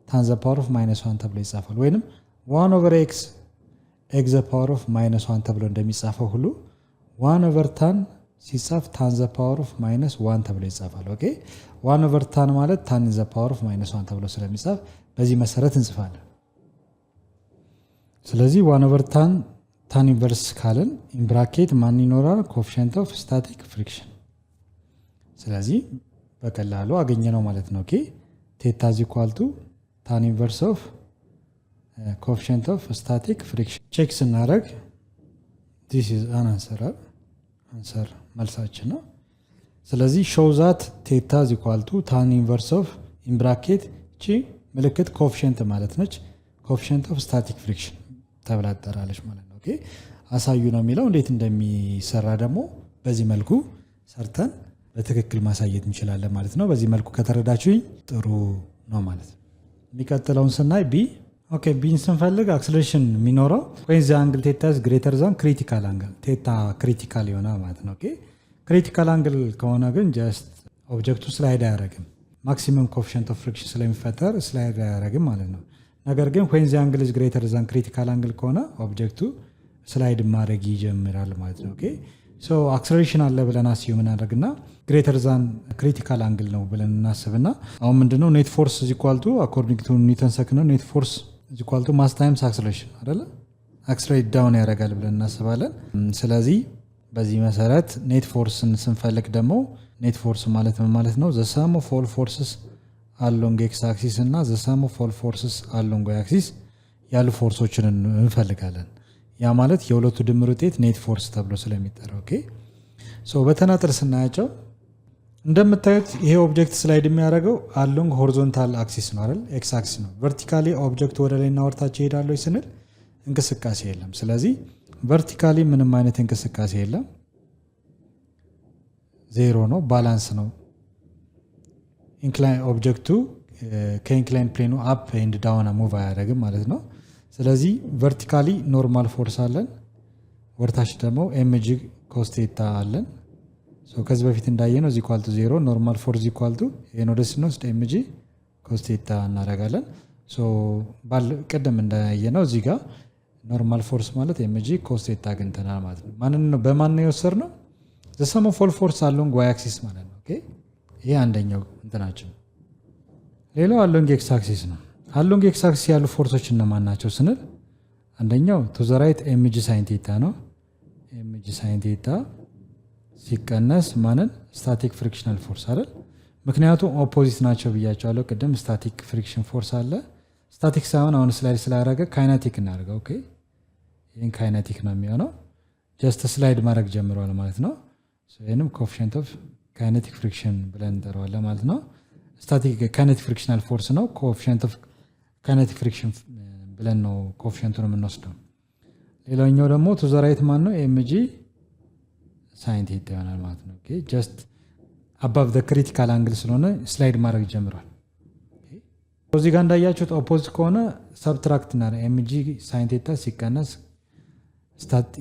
ታን ዘ ፓወር ኦፍ -1 ተብሎ ይጻፋል። ወይንም 1 ኦቨር ኤክስ ዘ ፓወር ኦፍ -1 ተብሎ እንደሚጻፈው ሁሉ 1 ኦቨር ታን ሲጻፍ ታን ዘ ፓወር ኦፍ -1 ተብሎ ይጻፋል። ኦኬ 1 ኦቨር ታን ማለት ታን ዘ ፓወር ኦፍ -1 ተብሎ ስለሚጻፍ በዚህ መሰረት እንጽፋለን። ስለዚህ 1 ኦቨር ታን ኢንቨርስ ካለን ኢን ብራኬት ማን ይኖራል? ኮኤፊሽንት ኦፍ ስታቲክ ፍሪክሽን። ስለዚህ በቀላሉ አገኘ ነው ማለት ነው። ኦኬ ቴታ ኢዝ ኢኳል ቱ ታን ኢንቨርስ ኦፍ ኮኤፊሽንት ኦፍ ስታቲክ ፍሪክሽን። ቼክ ስናደርግ this is an answer መልሳችን ነው። ስለዚህ show that theta is equal to tan inverse of in bracket እቺ ምልክት ኮኤፊሺየንት ማለት ነች። ኮኤፊሺየንት ኦፍ ስታቲክ ፍሪክሽን ተብላ ትጠራለች ማለት ነው። ኦኬ አሳዩ ነው የሚለው። እንዴት እንደሚሰራ ደግሞ በዚህ መልኩ ሰርተን በትክክል ማሳየት እንችላለን ማለት ነው። በዚህ መልኩ ከተረዳችሁኝ ጥሩ ነው ማለት ነው። የሚቀጥለውን ስናይ ቢ ኦኬ ቢን ስንፈልግ አክሰለሬሽን የሚኖረው when the angle theta is greater than critical angle ቴታ ክሪቲካል የሆነ ማለት ነው። ኦኬ ክሪቲካል አንግል ከሆነ ግን ጀስት ኦብጀክቱ ስላይድ አያደርግም። ማክሲመም ኮኤፊሺየንት ኦፍ ፍሪክሽን ስለሚፈጠር ስላይድ አያደርግም ማለት ነው። ነገር ግን when the angle is greater than critical angle ከሆነ ኦብጀክቱ ስላይድ ማድረግ ይጀምራል ማለት ነው። ኦኬ ሶ አክሰለሬሽን አለ ብለን አስዩ ምናደርግና greater than critical angle ነው ብለን እናስብና አሁን ምንድነው ኔት ፎርስ is equal to according to ኒውተን ሰከንድ ኔት ፎርስ is equal to mass times acceleration አይደለ? አክሰለሬት ዳውን ያደርጋል ብለን እናስባለን። ስለዚህ በዚህ መሰረት ኔት ፎርስን ስንፈልግ ደግሞ ኔት ፎርስ ማለት ምን ማለት ነው? the sum of all forces along x axis እና the sum of all forces along y axis ያሉ ፎርሶችን እንፈልጋለን። ያ ማለት የሁለቱ ድምር ውጤት ኔት ፎርስ ተብሎ ስለሚጠራ ኦኬ ሶ በተናጠል ስናያቸው እንደምታዩት ይሄ ኦብጀክት ስላይድ የሚያደርገው along horizontal axis ነው አይደል? x axis ነው። ቨርቲካሊ ኦብጀክት ወደ ላይና ወርታች ይሄዳል ስንል እንቅስቃሴ የለም። ስለዚህ ቨርቲካሊ ምንም አይነት እንቅስቃሴ የለም፣ ዜሮ ነው፣ ባላንስ ነው። ኢንክላይን ኦብጀክቱ ከኢንክላይን ፕሌኑ አፕ ኤንድ ዳውን ሙቭ አያደርግም ማለት ነው። ስለዚህ ቨርቲካሊ ኖርማል ፎርስ አለን፣ ወርታች ደግሞ ኤምጂ ኮስ ቴታ አለን። ሶ ከዚህ በፊት እንዳየነው እዚ ኢኳል ቱ 0 ኖርማል ፎርስ ኢኳል ቱ ኤን ወደ ስንወስድ ኤምጂ ኮስ ቴታ እናደርጋለን። ሶ ቅድም እንዳየነው እዚህ ጋር ኖርማል ፎርስ ማለት ኤምጂ ኮስ ቴታ አግኝተናል ማለት ነው። ማንን ነው በማን ነው የወሰድነው? the sum of all force along y axis ማለት ነው። ኦኬ ይሄ አንደኛው እንትናችን። ሌላው along x axis ነው። along x axis ያሉ ፎርሶች እነማን ናቸው ስንል አንደኛው to the right mg sin theta ነው። mg sin theta ሲቀነስ ማንን? ስታቲክ ፍሪክሽናል ፎርስ አይደል? ምክንያቱም ኦፖዚት ናቸው ብያቸዋለሁ ቅድም። ስታቲክ ፍሪክሽን ፎርስ አለ፣ ስታቲክ ሳይሆን አሁን ስላይድ ስላደረገ ካይናቲክ እናደርገው። ኦኬ ይህን ካይናቲክ ነው የሚሆነው። ጀስት ስላይድ ማድረግ ጀምሯል ማለት ነው። ይህንም ኮኤፊሽንት ኦፍ ካይኔቲክ ፍሪክሽን ብለን እንጠራዋለን ማለት ነው። ስታቲክ ካይኔቲክ ፍሪክሽናል ፎርስ ነው። ኮኤፊሽንት ኦፍ ካይኔቲክ ፍሪክሽን ብለን ነው ኮኤፊሽንቱን የምንወስደው። ሌላኛው ደግሞ ቱ ዘ ራይት ማን ነው? ኤምጂ ሳይን ቴታ ይሆናል ማለት ነው። ኦኬ ጀስት አባቭ ዘ ክሪቲካል አንግል ስለሆነ ስላይድ ማድረግ ጀምሯል። እዚህ ጋር እንዳያችሁት ኦፖዚት ከሆነ ሰብትራክት እና ኤምጂ ሳይን ቴታ ሲቀነስ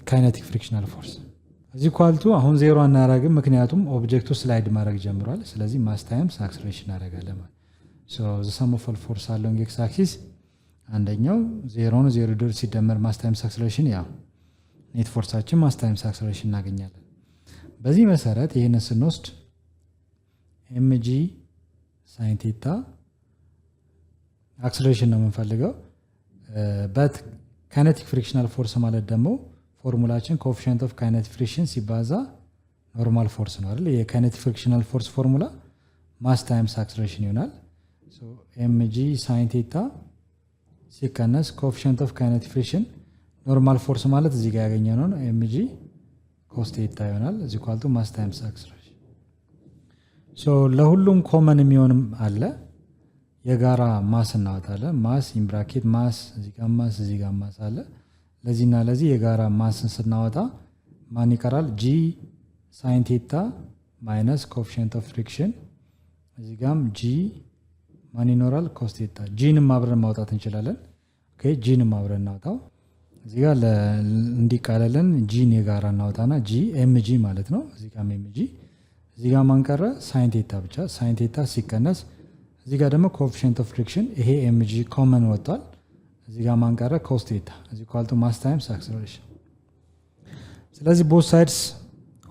ካይኔቲክ ፍሪክሽናል ፎርስ እዚህ ኳልቱ አሁን ዜሮ አናደርግም፣ ምክንያቱም ኦብጀክቱ ስላይድ ማድረግ ጀምሯል። ስለዚህ ማስ ታይምስ አክሰለሬሽን እናደርጋለን ማለት ሶ ዘ ሰም ኦፍ ኦል ፎርስ አሎንግ ኤክስ አክሲስ አንደኛው ዜሮ ነው። ዜሮ ድር ሲደመር ማስ ታይምስ አክሰለሬሽን ያው ኔት ፎርሳችን ማስ ታይምስ አክሰለሬሽን እናገኛለን። በዚህ መሰረት ይሄንን ስንወስድ ኤምጂ ሳይን ቴታ አክሰለሬሽን ነው የምንፈልገው በት ካይኔቲክ ፍሪክሽናል ፎርስ ማለት ደግሞ ፎርሙላችን ኮኤፊሽንት ኦፍ ካይኔቲክ ፍሪክሽን ሲባዛ ኖርማል ፎርስ ነው አይደል? የካይኔቲክ ፍሪክሽናል ፎርስ ፎርሙላ ማስ ታይምስ አክሰለሬሽን ይሆናል። ሶ ኤምጂ ሳይን ቴታ ሲቀነስ ኮኤፊሽንት ኦፍ ካይኔቲክ ፍሪክሽን ኖርማል ፎርስ ማለት እዚህ ጋር ያገኘነው ነው ኤምጂ ኮስ ቴታ ይሆናል እዚ ኳልቱ ማስ ታይምስ አክሰለሬሽን። ሶ ለሁሉም ኮመን የሚሆንም አለ የጋራ ማስ እናወጣለን። ማስ ኢን ብራኬት ማስ እዚህ ጋር ማስ እዚህ ጋር ማስ አለ። ለዚህና ለዚህ የጋራ ማስን ስናወጣ ማን ይቀራል? ጂ ሳይን ቴታ ማይነስ ኮኤፊሽንት ኦፍ ፍሪክሽን እዚህ ጋርም ጂ ማን ይኖራል? ኮስ ቴታ። ጂንም አብረን ማውጣት እንችላለን። ኦኬ ጂንም አብረን እናውጣው። እዚህ ጋር እንዲቃለልን ጂን የጋራ እናውጣና ጂ ኤምጂ ማለት ነው። እዚህ ጋር ኤምጂ እዚህ ጋር ማን ቀረ? ሳይን ቴታ ብቻ። ሳይን ቴታ ሲቀነስ እዚህ ጋር ደግሞ ኮኤፊሽንት ኦፍ ፍሪክሽን ይሄ ኤምጂ ኮመን ወጥቷል። እዚህ ጋር ማን ቀረ? ኮስ ቴታ እዚህ ኳልቱ ማስ ታይምስ አክሰለሬሽን። ስለዚህ ቦት ሳይድስ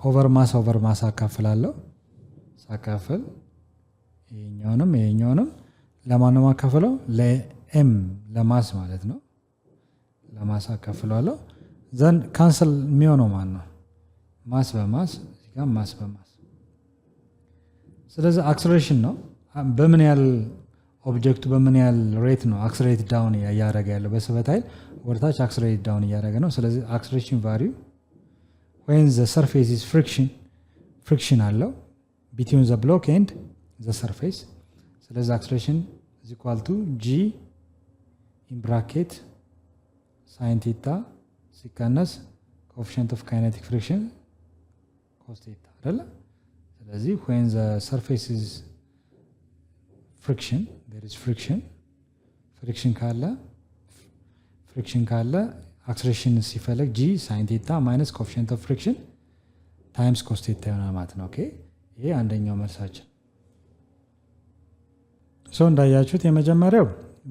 ኦቨር ማስ አካፍላለሁ። ሳካፍል ይሄኛውንም ለማን ነው ማካፈለው? ለኤም ለማስ ማለት ነው። ለማስ አካፍላለሁ። ዘን ካንሰል የሚሆነው ማን ነው? ማስ በማስ እዚህ ጋር ማስ በማስ። ስለዚህ አክሰለሬሽን ነው በምን ያህል ኦብጀክቱ በምን ያህል ሬት ነው አክሰለሬት ዳውን እያደረገ ያለው። በስበት ኃይል ወደታች አክሰለሬት ዳውን እያደረገ ነው። ስለዚህ አክሰለሬሽን ቫሪዩ when the surface is friction አለው between the block and the surface ስለዚህ acceleration is equal to g in bracket sin theta ሲቀነስ coefficient of kinetic friction cos theta አይደለ ስለዚህ when the surface is friction there is friction ካለ acceleration ሲፈለግ g sin theta minus coefficient of friction times cos theta ይሆናል ማለት ነው ኦኬ ይሄ አንደኛው መልሳችን ሶ እንዳያችሁት የመጀመሪያው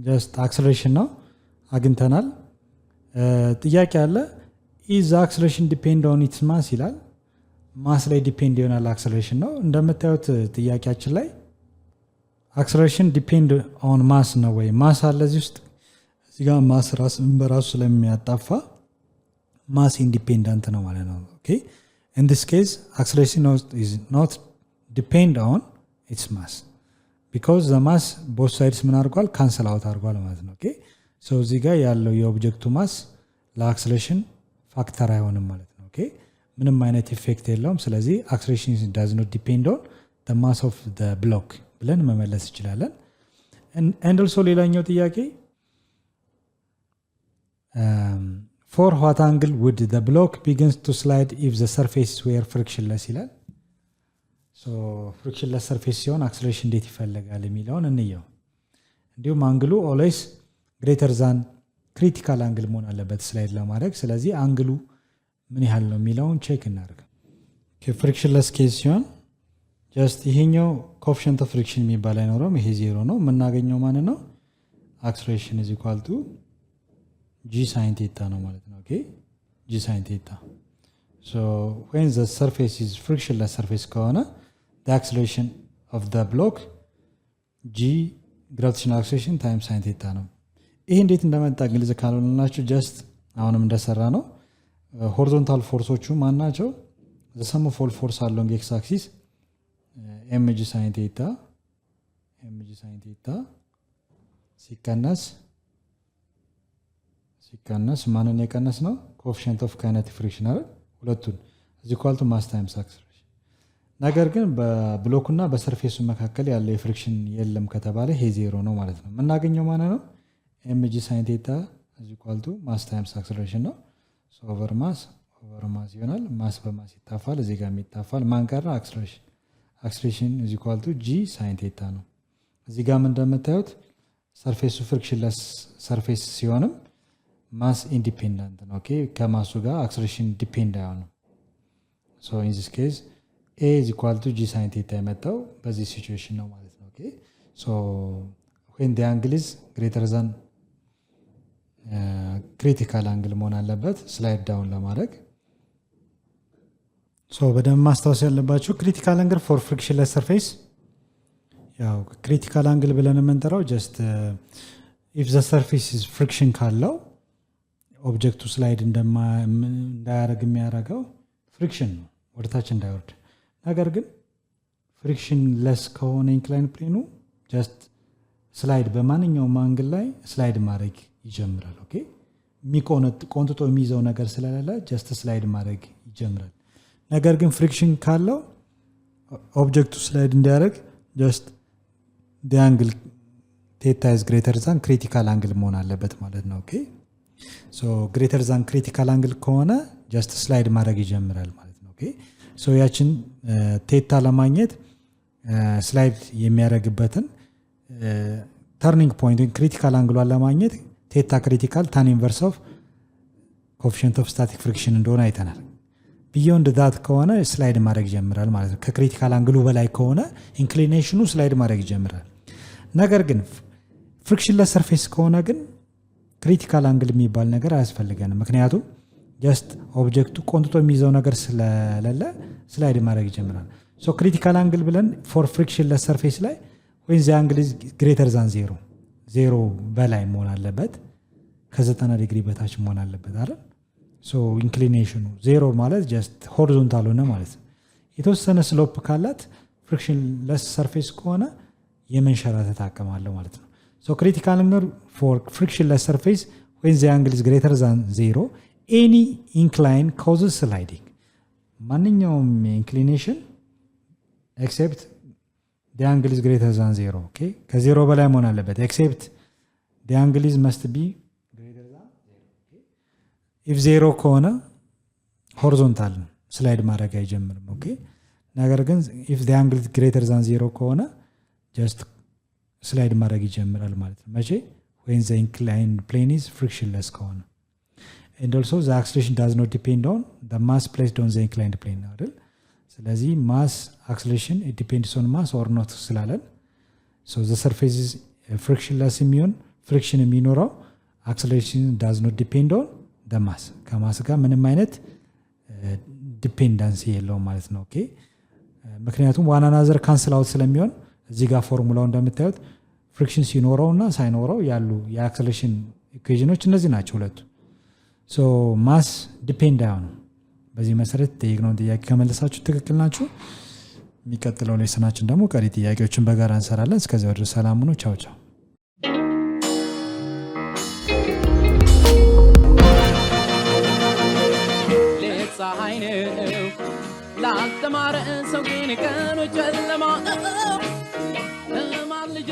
just acceleration ነው አግኝተናል ጥያቄ አለ is the acceleration depend on its mass ይላል ማስ ላይ ዲፔንድ ይሆናል acceleration ነው እንደምታዩት ጥያቄያችን ላይ acceleration depend on mass ነው ወይ ማስ አለ እዚህ ውስጥ እዚህ ጋር ማስ በራሱ ስለሚያጣፋ ማስ ኢንዲፔንደንት ነው ማለት ነው ኦኬ in this case acceleration is not depend on its mass because the mass both sides ምን አድርጓል ካንሰል አውት አድርጓል ማለት ነው ኦኬ ሶ እዚህ ጋር ያለው የኦብጀክቱ ማስ ለአክሰሌሬሽን ፋክተር አይሆንም ማለት ነው ኦኬ ምንም አይነት ኢፌክት የለውም ስለዚህ acceleration does not depend on the mass of the block ብለን መመለስ እንችላለን and also ሌላኛው ጥያቄ for what angle would the block begins to slide if the surface were frictionless ይላል so frictionless surface ሲሆን acceleration እንዴት ይፈልጋል የሚለውን እንየው እንዲሁም አንግሉ always greater than critical angle መሆን አለበት ስላይድ ለማድረግ ስለዚህ አንግሉ ምን ያህል ነው የሚለውን ቼክ እናደርግ frictionless case ሲሆን just ይሄኛው coefficient of friction የሚባል አይኖርም ይሄ ዜሮ ነው የምናገኘው ማለት ነው acceleration is equal to g sin theta ነው ማለት ነው ኦኬ g sin theta so when the surface is frictionless surface ከሆነ the acceleration of the block g gravitational acceleration times sin theta ነው ይሄ እንዴት እንደመጣ ግልጽ ካልሆነላችሁ just አሁንም እንደሰራ ነው horizontal forceዎቹ ማን ናቸው the sum of all force along x axis mg sin theta ሲቀነስ ማንን የቀነስ ነው coefficient of kinetic friction አይደል ሁለቱን is equal to mass times acceleration ነገር ግን በብሎኩና በሰርፌሱ መካከል ያለው የፍሪክሽን የለም ከተባለ ይሄ ዜሮ ነው ማለት ነው የምናገኘው ማለት ነው mg sin theta is equal to mass times acceleration ነው so over mass ይሆናል ማስ በማስ ይጣፋል እዚህ ጋር የሚጣፋል ማን ቀረ acceleration is equal to g sin theta ነው እዚህ ጋር እንደምታዩት ሰርፌሱ frictionless surface ሲሆንም mass independent ነው ኦኬ ከማሱ ጋር acceleration depend አይሆንም so in this case a is equal to g sin theta የመጣው በዚህ ሲቹዌሽን ነው ማለት ነው ኦኬ so when the angle is greater than critical angle መሆን አለበት ስላይድ ዳውን ለማድረግ so በደንብ ማስታወስ ያለባችሁ critical angle for frictionless surface ያው critical angle ብለን የምንጠራው just if the surface is friction ካለው ኦብጀክቱ ስላይድ እንዳያረግ የሚያረጋው ፍሪክሽን ነው ወደታች እንዳይወርድ ነገር ግን ፍሪክሽን ለስ ከሆነ ኢንክላይን ፕሌኑ just ስላይድ በማንኛውም አንግል ላይ ስላይድ ማድረግ ይጀምራል ኦኬ ቆንጥጦ የሚይዘው ነገር ስለሌለ just ስላይድ ማድረግ ይጀምራል ነገር ግን ፍሪክሽን ካለው ኦብጀክቱ ስላይድ እንዲያረግ just the angle theta is greater than critical angle መሆን አለበት ማለት ነው ኦኬ so greater than critical angle ከሆነ just slide ማድረግ ይጀምራል ማለት ነው ኦኬ so ያችን theta ለማግኘት slide የሚያደርግበትን turning point critical angle ለማግኘት theta critical tan inverse of coefficient of static friction እንደሆነ አይተናል beyond that ከሆነ slide ማድረግ ይጀምራል ማለት ነው ከክሪቲካል አንግሉ በላይ ከሆነ inclination slide ማድረግ ይጀምራል ነገር ግን frictionless surface ከሆነ ግን critical angle የሚባል ነገር አያስፈልገንም ምክንያቱም just ኦብጀክቱ ቆንጥጦ የሚይዘው ነገር ስለሌለ ስላይድ ማድረግ ይጀምራል so critical angle ብለን for frictionless surface ላይ when the angle is greater than 0 በላይ መሆን አለበት ከ90 ዲግሪ በታች መሆን አለበት አይደል so inclination 0 ማለት just horizontal ሆነ ማለት የተወሰነ ስሎፕ ካላት frictionless surface ከሆነ የመንሸራተት አቅም አለው ማለት ነው so critical angle for frictionless surface when the angle is greater than 0 any incline causes sliding ማንኛውም ኢንክሊኔሽን except the angle is greater than 0 okay ከ0 በላይ መሆን አለበት except the angle is must be greater than 0 okay if 0 ከሆነ horizontal ስላይድ ማድረግ አይጀምርም okay ነገር ግን if the angle is greater than 0 ከሆነ just ስላይድ ማድረግ ይጀምራል ማለት ነው መቼ when the inclined plane is frictionless ከሆነ and also the acceleration does not depend on the mass placed on the inclined plane አይደል ስለዚህ mass acceleration it depends on mass or not ስላለን so the surface is frictionless የሚሆን friction የሚኖረው acceleration does not depend on the mass ከማስ ጋር ምንም አይነት ዲፔንደንሲ የለውም ማለት ነው ኦኬ ምክንያቱም one another cancel out ስለሚሆን እዚህ ጋር ፎርሙላው እንደምታዩት friction ሲኖረውና ሳይኖረው ያሉ የአክሰሌሬሽን ኢኩዌሽኖች እነዚህ ናቸው ሁለቱ so mass depend on በዚህ መሰረት ጠይቅነውን ጥያቄ ከመለሳችሁ ትክክል ናችሁ የሚቀጥለው ሌሰናችን ደግሞ ቀሪ ጥያቄዎችን በጋራ እንሰራለን እስከዚያው ድረስ ሰላም ሁኑ ቻው ቻው ፀሐይ ነው ላልተማረ ሰው ግን ቀኑ ጨለማ ማን ልጅ